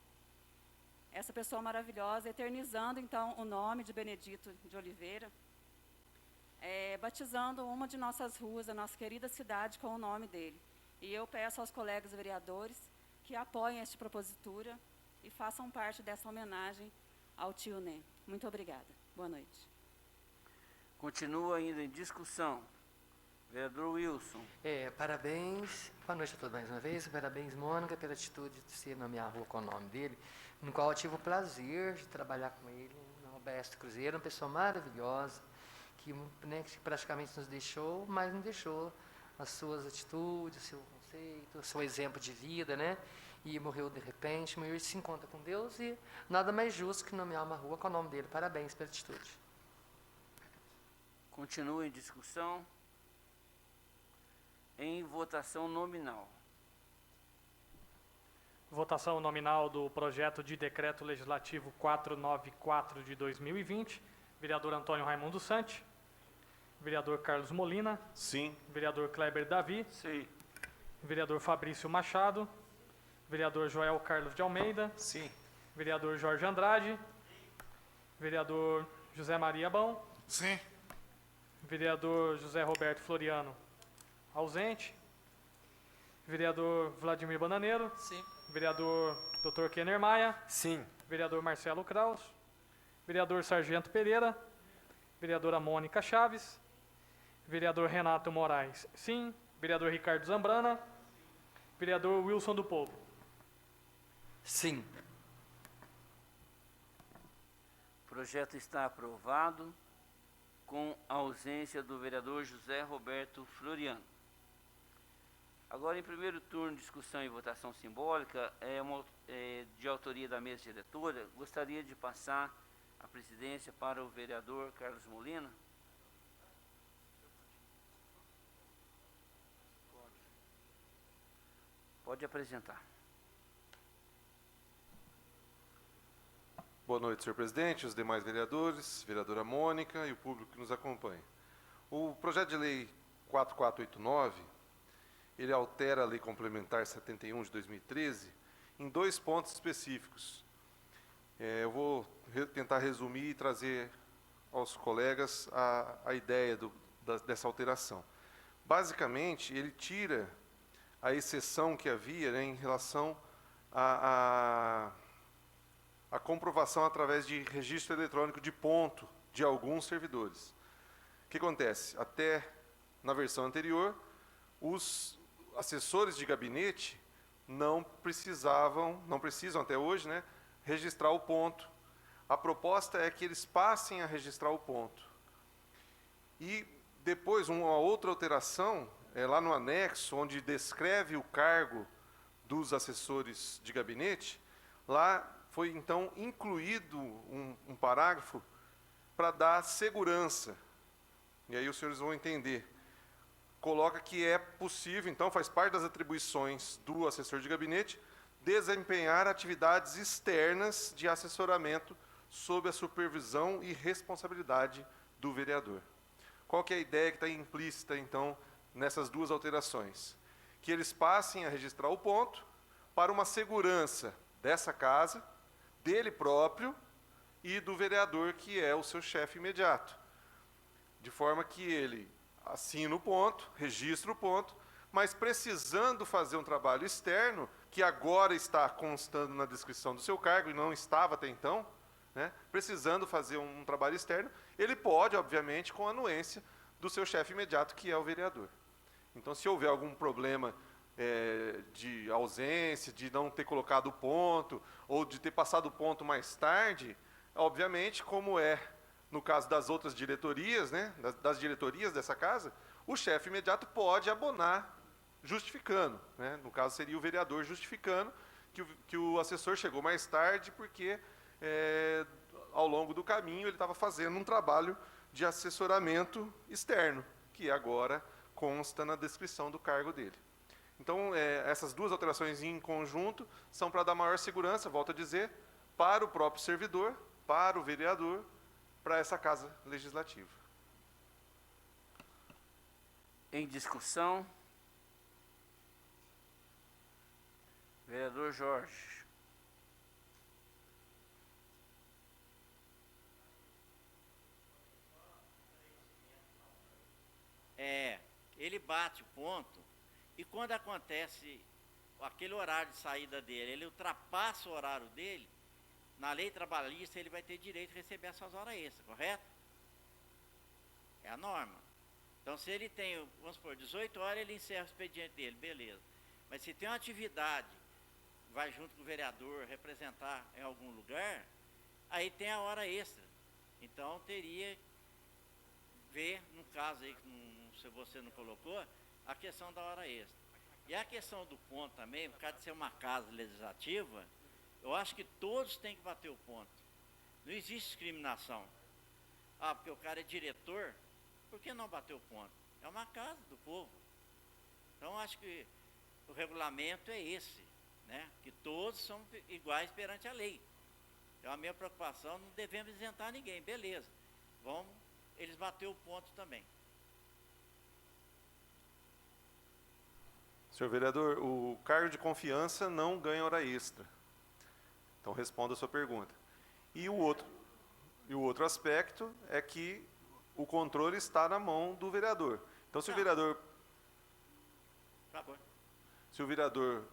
essa pessoa maravilhosa, eternizando então o nome de Benedito de Oliveira, batizando uma de nossas ruas, da nossa querida cidade, com o nome dele. E eu peço aos colegas vereadores que apoiem esta propositura e façam parte dessa homenagem ao Tio Nê. Muito obrigada. Boa noite. Continua ainda em discussão. Vereador Wilson. Parabéns. Boa noite a todos mais uma vez. Parabéns, Mônica, pela atitude de ser nomear a rua com o nome dele, no qual eu tive o prazer de trabalhar com ele na UBS Cruzeiro, uma pessoa maravilhosa, que praticamente nos deixou, mas não deixou as suas atitudes, o seu conceito, o seu exemplo de vida, né? E morreu de repente, mas se encontra com Deus e nada mais justo que nomear uma rua com o nome dele. Parabéns pela atitude. Continua em discussão. Em votação nominal. Votação nominal do projeto de decreto legislativo 494 de 2020. Vereador Antônio Raimundo Santi. Vereador Carlos Molina. Sim. Vereador Kleber Davi. Sim. Vereador Fabrício Machado. Vereador Joel Carlos de Almeida. Sim. Vereador Jorge Andrade. Vereador José Maria Bão. Sim. Vereador José Roberto Floriano, ausente. Vereador Vladimir Bananeiro. Sim. Vereador Dr. Kenner Maia. Sim. Vereador Marcelo Kraus. Vereador Sargento Pereira. Vereadora Mônica Chaves. Vereador Renato Moraes, sim. Vereador Ricardo Zambrana. Vereador Wilson do Povo. Sim. O projeto está aprovado, com a ausência do vereador José Roberto Floriano. Agora, em primeiro turno, discussão e votação simbólica, de autoria da mesa diretora, gostaria de passar a presidência para o vereador Carlos Molina. Pode apresentar. Boa noite, senhor presidente, os demais vereadores, vereadora Mônica e o público que nos acompanha. O projeto de lei 4489, ele altera a lei complementar 71 de 2013 em 2 pontos específicos. Eu vou tentar resumir e trazer aos colegas a ideia dessa alteração. Basicamente, ele tira a exceção que havia, né, em relação a comprovação através de registro eletrônico de ponto de alguns servidores. O que acontece? Até na versão anterior, os assessores de gabinete não precisam até hoje, né, registrar o ponto. A proposta é que eles passem a registrar o ponto. E depois, uma outra alteração, lá no anexo, onde descreve o cargo dos assessores de gabinete, lá foi, então, incluído um parágrafo para dar segurança. E aí os senhores vão entender. Coloca que é possível, então, faz parte das atribuições do assessor de gabinete, desempenhar atividades externas de assessoramento sob a supervisão e responsabilidade do vereador. Qual que é a ideia que está implícita, então, nessas duas alterações? Que eles passem a registrar o ponto para uma segurança dessa casa, dele próprio e do vereador, que é o seu chefe imediato. De forma que ele assina o ponto, registra o ponto, mas precisando fazer um trabalho externo, que agora está constando na descrição do seu cargo e não estava até então, né, precisando fazer um trabalho externo, ele pode, obviamente, com a anuência do seu chefe imediato, que é o vereador. Então, se houver algum problema de ausência, de não ter colocado o ponto, ou de ter passado o ponto mais tarde, obviamente, como é no caso das outras diretorias, né, das diretorias dessa casa, o chefe imediato pode abonar justificando, né? No caso seria o vereador justificando que o assessor chegou mais tarde porque ao longo do caminho ele estava fazendo um trabalho de assessoramento externo, que agora consta na descrição do cargo dele. Então, essas duas alterações em conjunto são para dar maior segurança, volto a dizer, para o próprio servidor, para o vereador, para essa casa legislativa. Em discussão. Vereador Jorge. Ele bate o ponto e quando acontece aquele horário de saída dele, ele ultrapassa o horário dele, na lei trabalhista ele vai ter direito a receber essas horas extras, correto? É a norma. Então, se ele tem, vamos supor, 18 horas, ele encerra o expediente dele, beleza. Mas se tem uma atividade, vai junto com o vereador representar em algum lugar, aí tem a hora extra. Então, teria que ver, no caso aí, se você não colocou, a questão da hora extra. E a questão do ponto também, por causa de ser uma casa legislativa, eu acho que todos têm que bater o ponto. Não existe discriminação. Porque o cara é diretor, por que não bater o ponto? É uma casa do povo. Então, acho que o regulamento é esse, né? Que todos são iguais perante a lei. Então, a minha preocupação, não devemos isentar ninguém, beleza. Vamos eles bater o ponto também. Senhor vereador, o cargo de confiança não ganha hora extra. Então, responda a sua pergunta. E o outro aspecto é que o controle está na mão do vereador. Então, se o vereador... Se o vereador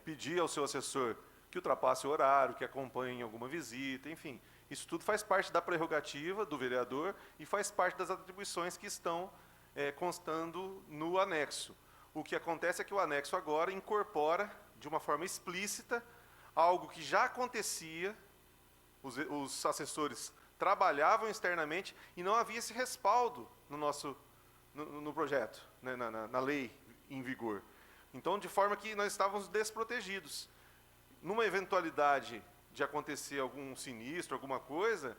pedir ao seu assessor que ultrapasse o horário, que acompanhe alguma visita, enfim, isso tudo faz parte da prerrogativa do vereador e faz parte das atribuições que estão constando no anexo. O que acontece é que o anexo agora incorpora, de uma forma explícita, algo que já acontecia, os assessores trabalhavam externamente e não havia esse respaldo no projeto, né, na lei em vigor. Então, de forma que nós estávamos desprotegidos. Numa eventualidade de acontecer algum sinistro, alguma coisa,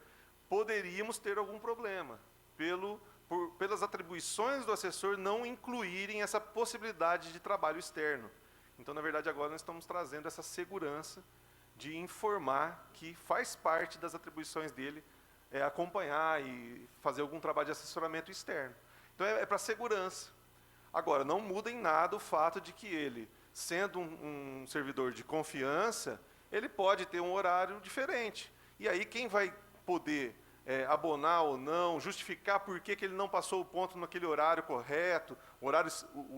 poderíamos ter algum problema, pelas atribuições do assessor não incluírem essa possibilidade de trabalho externo. Então, na verdade, agora nós estamos trazendo essa segurança de informar que faz parte das atribuições dele acompanhar e fazer algum trabalho de assessoramento externo. Então, é para segurança. Agora, não muda em nada o fato de que ele, sendo um servidor de confiança, ele pode ter um horário diferente. E aí, quem vai poder abonar ou não, justificar por que ele não passou o ponto naquele horário correto, o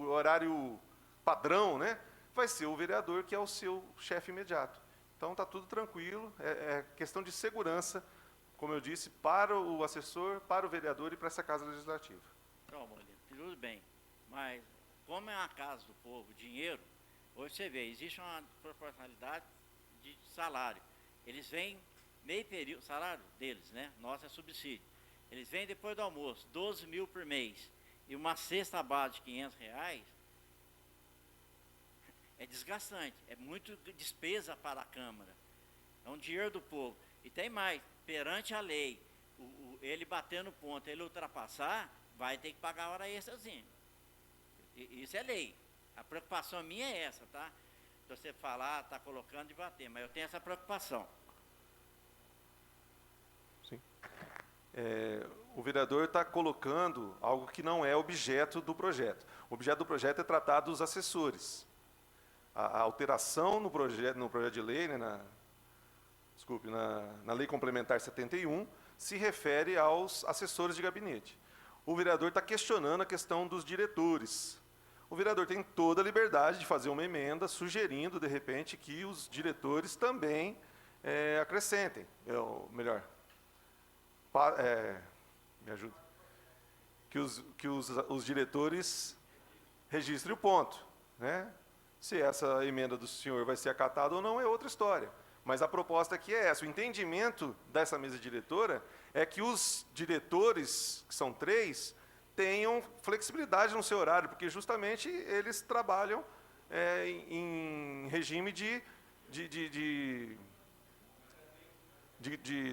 horário padrão, né, vai ser o vereador, que é o seu chefe imediato. Então, está tudo tranquilo, é questão de segurança, como eu disse, para o assessor, para o vereador e para essa Casa Legislativa. Então, tudo bem, mas como é uma casa do povo, dinheiro, hoje você vê, existe uma proporcionalidade de salário. Eles vêm meio período, salário deles, né? Nosso é subsídio. Eles vêm depois do almoço, 12 mil por mês. E uma cesta base de R$ 500 é desgastante, é muito despesa para a Câmara. É um dinheiro do povo. E tem mais, perante a lei, ele bater no ponto, ele ultrapassar, vai ter que pagar a hora extrazinha. Isso é lei. A preocupação minha é essa, tá? Se você falar, está colocando e bater, mas eu tenho essa preocupação. Sim. O vereador está colocando algo que não é objeto do projeto. O objeto do projeto é tratar dos assessores. A alteração no projeto de lei, né, na Lei Complementar 71, se refere aos assessores de gabinete. O vereador está questionando a questão dos diretores. O vereador tem toda a liberdade de fazer uma emenda sugerindo, de repente, que os diretores também acrescentem. Me ajuda. Que os diretores registrem o ponto, né? Se essa emenda do senhor vai ser acatada ou não é outra história. Mas a proposta aqui é essa. O entendimento dessa mesa diretora é que os diretores, que são 3, tenham flexibilidade no seu horário, porque justamente eles trabalham em regime de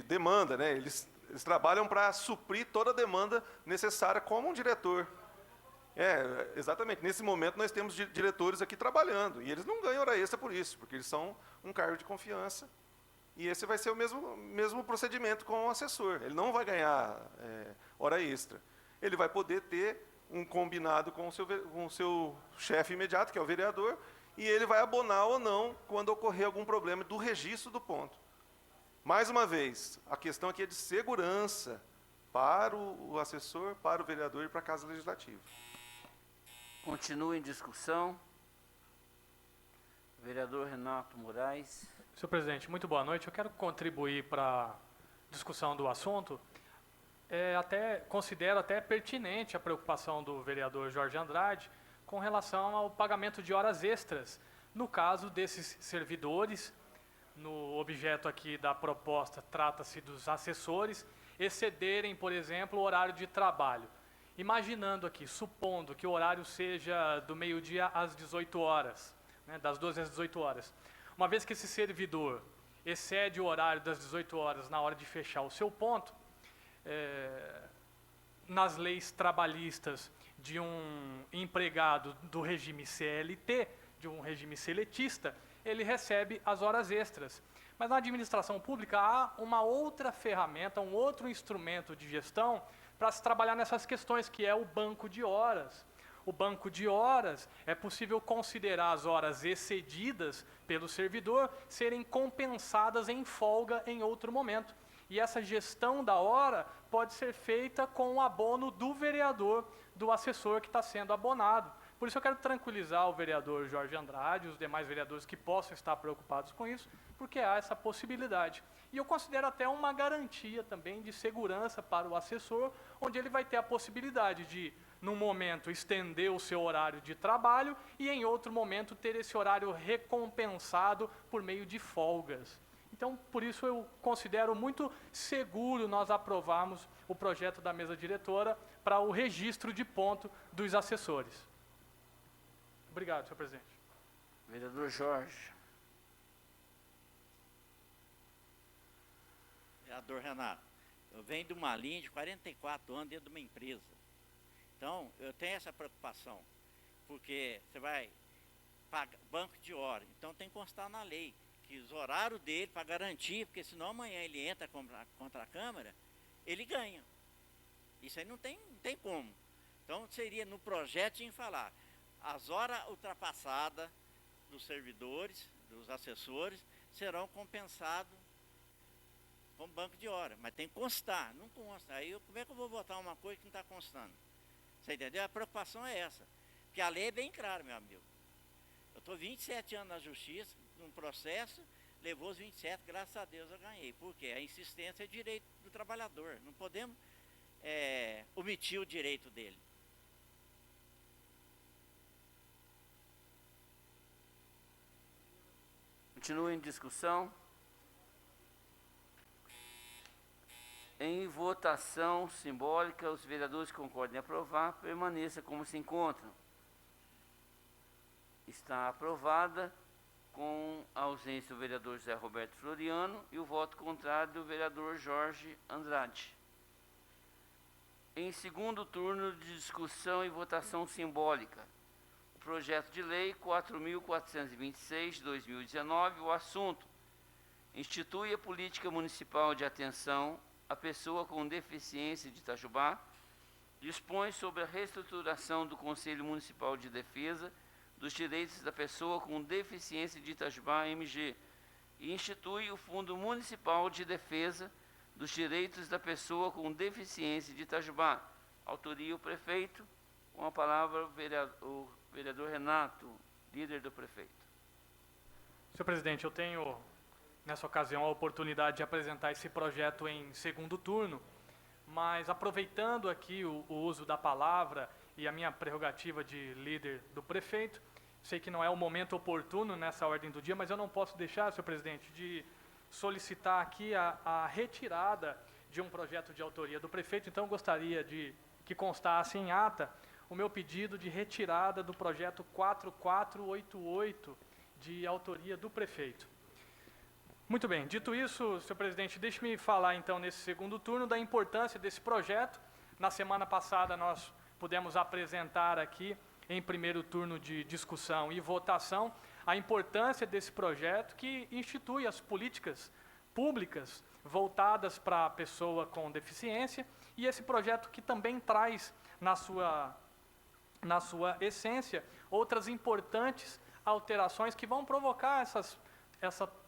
demanda, né? Eles trabalham para suprir toda a demanda necessária como um diretor. Exatamente. Nesse momento nós temos diretores aqui trabalhando, e eles não ganham hora extra por isso, porque eles são um cargo de confiança, e esse vai ser o mesmo procedimento com o assessor. Ele não vai ganhar hora extra. Ele vai poder ter um combinado com o seu chefe imediato, que é o vereador, e ele vai abonar ou não quando ocorrer algum problema do registro do ponto. Mais uma vez, a questão aqui é de segurança para o assessor, para o vereador e para a Casa Legislativa. Continua em discussão. Vereador Renato Moraes. Senhor presidente, muito boa noite. Eu quero contribuir para a discussão do assunto. Considero até pertinente a preocupação do vereador Jorge Andrade com relação ao pagamento de horas extras, no caso desses servidores. No objeto aqui da proposta, trata-se dos assessores excederem, por exemplo, o horário de trabalho. Imaginando aqui, supondo que o horário seja do meio-dia às 18 horas, né, das 12 às 18 horas. Uma vez que esse servidor excede o horário das 18 horas na hora de fechar o seu ponto, nas leis trabalhistas de um empregado do regime CLT, de um regime seletista, ele recebe as horas extras. Mas na administração pública há uma outra ferramenta, um outro instrumento de gestão para se trabalhar nessas questões, que é o banco de horas. O banco de horas é possível considerar as horas excedidas pelo servidor serem compensadas em folga em outro momento. E essa gestão da hora pode ser feita com o abono do vereador, do assessor que está sendo abonado. Por isso eu quero tranquilizar o vereador Jorge Andrade e os demais vereadores que possam estar preocupados com isso, porque há essa possibilidade. E eu considero até uma garantia também de segurança para o assessor, onde ele vai ter a possibilidade de, num momento, estender o seu horário de trabalho e, em outro momento, ter esse horário recompensado por meio de folgas. Então, por isso eu considero muito seguro nós aprovarmos o projeto da mesa diretora para o registro de ponto dos assessores. Obrigado, senhor presidente. Vereador Jorge. Vereador Renato, eu venho de uma linha de 44 anos dentro de uma empresa. Então, eu tenho essa preocupação, porque você vai pagar banco de hora, então tem que constar na lei que os horários dele, para garantir, porque senão amanhã ele entra contra a Câmara, ele ganha. Isso aí não tem como. Então, seria no projeto de falar, as horas ultrapassadas dos servidores, dos assessores, serão compensadas com banco de hora. Mas tem que constar, não consta. Aí como é que eu vou votar uma coisa que não está constando? Você entendeu? A preocupação é essa. Porque a lei é bem clara, meu amigo. Eu estou 27 anos na justiça, num processo, levou os 27, graças a Deus eu ganhei. Por quê? A insistência é direito do trabalhador. Não podemos omitir o direito dele. Continua em discussão. Em votação simbólica, os vereadores que concordem em aprovar, permaneça como se encontram. Está aprovada com a ausência do vereador José Roberto Floriano e o voto contrário do vereador Jorge Andrade. Em segundo turno de discussão e votação simbólica, o projeto de lei 4.426 de 2019, o assunto: institui a política municipal de atenção à pessoa com deficiência de Itajubá, dispõe sobre a reestruturação do Conselho Municipal de Defesa dos Direitos da Pessoa com Deficiência de Itajubá, MG, e institui o Fundo Municipal de Defesa dos Direitos da Pessoa com Deficiência de Itajubá. Autoria o prefeito. Com a palavra o vereador Renato, líder do prefeito. Senhor presidente, eu tenho, nessa ocasião, a oportunidade de apresentar esse projeto em segundo turno, mas aproveitando aqui o uso da palavra e a minha prerrogativa de líder do prefeito, sei que não é o momento oportuno nessa ordem do dia, mas eu não posso deixar, senhor presidente, de solicitar aqui a retirada de um projeto de autoria do prefeito. Então, eu gostaria de que constasse em ata o meu pedido de retirada do projeto 4488, de autoria do prefeito. Muito bem, dito isso, senhor presidente, deixe-me falar então nesse segundo turno da importância desse projeto. Na semana passada nós pudemos apresentar aqui, em primeiro turno de discussão e votação, a importância desse projeto que institui as políticas públicas voltadas para a pessoa com deficiência, e esse projeto que também traz na sua essência outras importantes alterações que vão provocar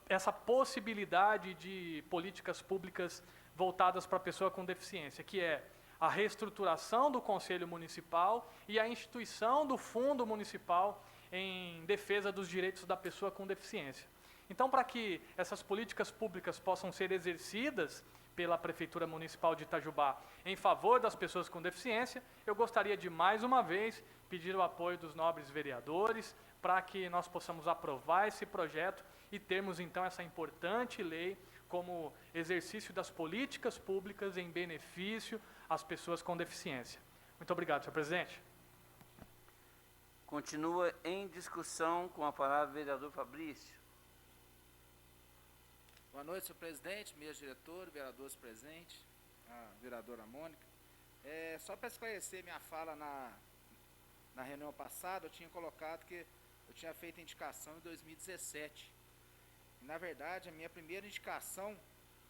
essa possibilidade de políticas públicas voltadas para a pessoa com deficiência, que é a reestruturação do Conselho Municipal e a instituição do Fundo Municipal em defesa dos direitos da pessoa com deficiência. Então, para que essas políticas públicas possam ser exercidas pela Prefeitura Municipal de Itajubá em favor das pessoas com deficiência, eu gostaria de, mais uma vez, pedir o apoio dos nobres vereadores para que nós possamos aprovar esse projeto e termos, então, essa importante lei como exercício das políticas públicas em benefício às pessoas com deficiência. Muito obrigado, senhor presidente. Continua em discussão com a palavra o vereador Fabrício. Boa noite, senhor presidente, mesa diretora, vereadores presentes, a vereadora Mônica. Só para esclarecer minha fala na reunião passada, eu tinha colocado que eu tinha feito a indicação em 2017. E, na verdade, a minha primeira indicação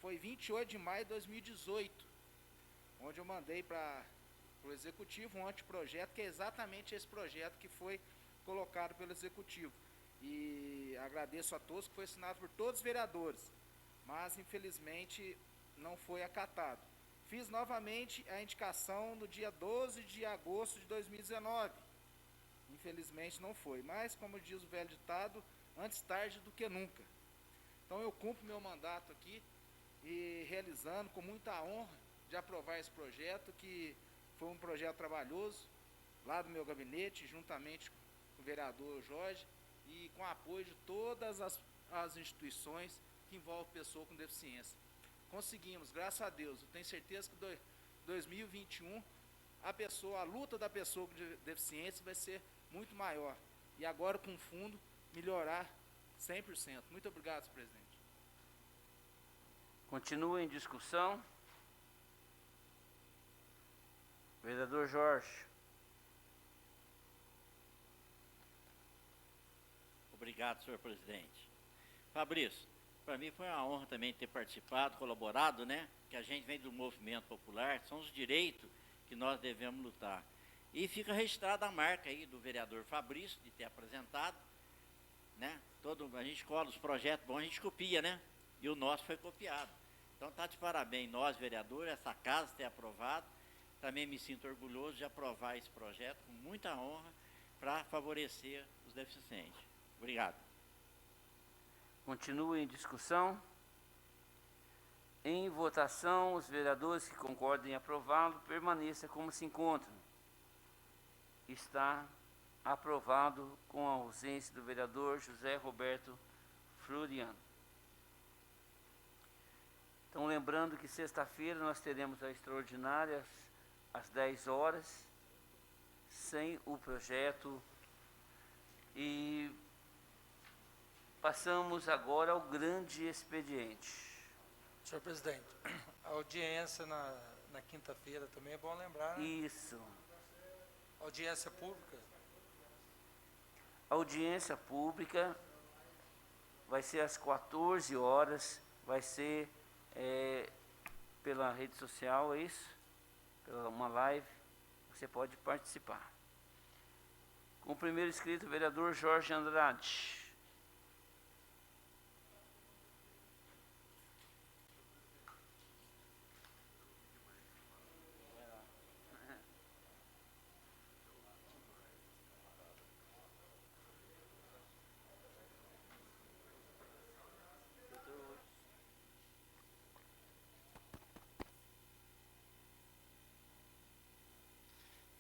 foi 28 de maio de 2018, onde eu mandei para o Executivo um anteprojeto, que é exatamente esse projeto que foi colocado pelo Executivo. E agradeço a todos, que foi assinado por todos os vereadores, mas infelizmente não foi acatado. Fiz novamente a indicação no dia 12 de agosto de 2019. Infelizmente não foi, mas como diz o velho ditado, antes tarde do que nunca. Então eu cumpro meu mandato aqui e realizando com muita honra de aprovar esse projeto, que foi um projeto trabalhoso, lá do meu gabinete, juntamente com o vereador Jorge, e com o apoio de todas as instituições que envolvem pessoa com deficiência. Conseguimos, graças a Deus. Eu tenho certeza que 2021 a luta da pessoa com deficiência vai ser muito maior. E agora com o fundo melhorar 100%. Muito obrigado, senhor presidente. Continua em discussão. Vereador Jorge. Obrigado, senhor presidente. Fabrício, para mim foi uma honra também ter participado, colaborado, né? Que a gente vem do movimento popular, são os direitos que nós devemos lutar. E fica registrada a marca aí do vereador Fabrício, de ter apresentado, né? A gente cola os projetos bons, a gente copia, né? E o nosso foi copiado. Então tá de parabéns, nós, vereadores, essa casa ter aprovado. Também me sinto orgulhoso de aprovar esse projeto com muita honra para favorecer os deficientes. Obrigado. Continua em discussão. Em votação, os vereadores que concordem em aprová-lo, permaneça como se encontram. Está aprovado com a ausência do vereador José Roberto Floriano. Então, lembrando que sexta-feira nós teremos a extraordinária às 10 horas, sem o projeto. E passamos agora ao grande expediente. Senhor presidente, a audiência na quinta-feira também é bom lembrar, né? Isso. Audiência pública. Audiência pública vai ser às 14 horas, vai ser pela rede social, é isso? Pela uma live, você pode participar. Com o primeiro inscrito, o vereador Jorge Andrade.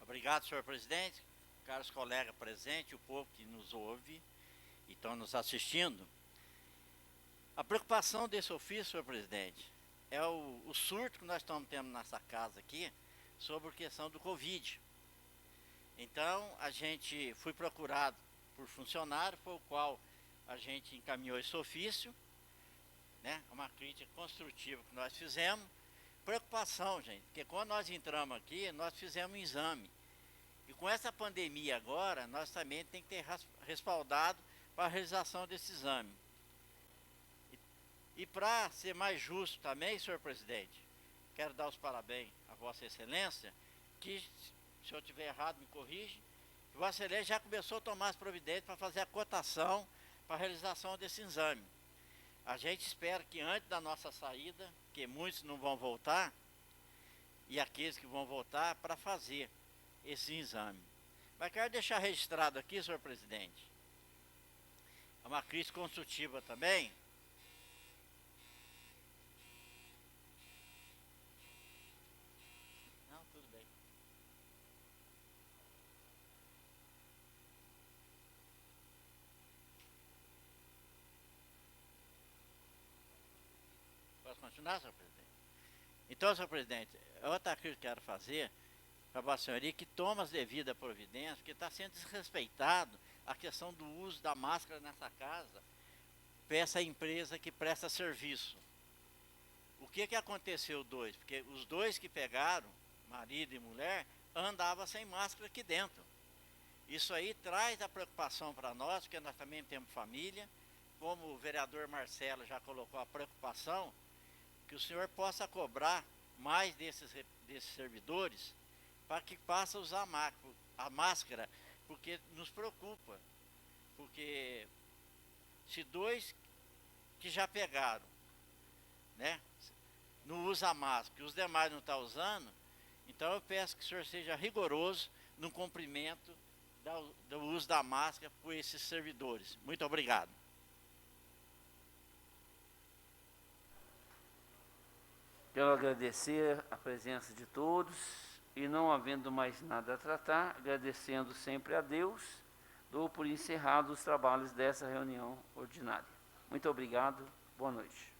Obrigado, senhor presidente, caros colegas presentes, o povo que nos ouve e estão nos assistindo. A preocupação desse ofício, senhor presidente, é o surto que nós estamos tendo nessa casa aqui sobre a questão do Covid. Então, a gente foi procurado por funcionário, por o qual a gente encaminhou esse ofício, né, uma crítica construtiva que nós fizemos. Preocupação, gente, porque quando nós entramos aqui, nós fizemos um exame. E com essa pandemia agora, nós também temos que ter respaldado para a realização desse exame. E para ser mais justo também, senhor presidente, quero dar os parabéns a Vossa Excelência, que, se eu estiver errado, me corrige, que Vossa Excelência já começou a tomar as providências para fazer a cotação para a realização desse exame. A gente espera que antes da nossa saída, que muitos não vão voltar, e aqueles que vão voltar, para fazer esse exame. Mas quero deixar registrado aqui, senhor presidente, é uma crise construtiva também. Não, tudo bem. Posso continuar, senhor presidente? Então, senhor presidente, outra coisa que eu quero fazer para a Vossa Senhoria, que toma as devidas providências, porque está sendo desrespeitado a questão do uso da máscara nessa casa, para essa empresa que presta serviço. O que aconteceu dois? Porque os dois que pegaram, marido e mulher, andavam sem máscara aqui dentro. Isso aí traz a preocupação para nós, porque nós também temos família, como o vereador Marcelo já colocou a preocupação, que o senhor possa cobrar mais desses servidores, para que passe a usar a máscara, porque nos preocupa. Porque se dois que já pegaram, né, não usa a máscara e os demais não estão usando, então eu peço que o senhor seja rigoroso no cumprimento do uso da máscara por esses servidores. Muito obrigado. Quero agradecer a presença de todos e, não havendo mais nada a tratar, agradecendo sempre a Deus, dou por encerrado os trabalhos dessa reunião ordinária. Muito obrigado, boa noite.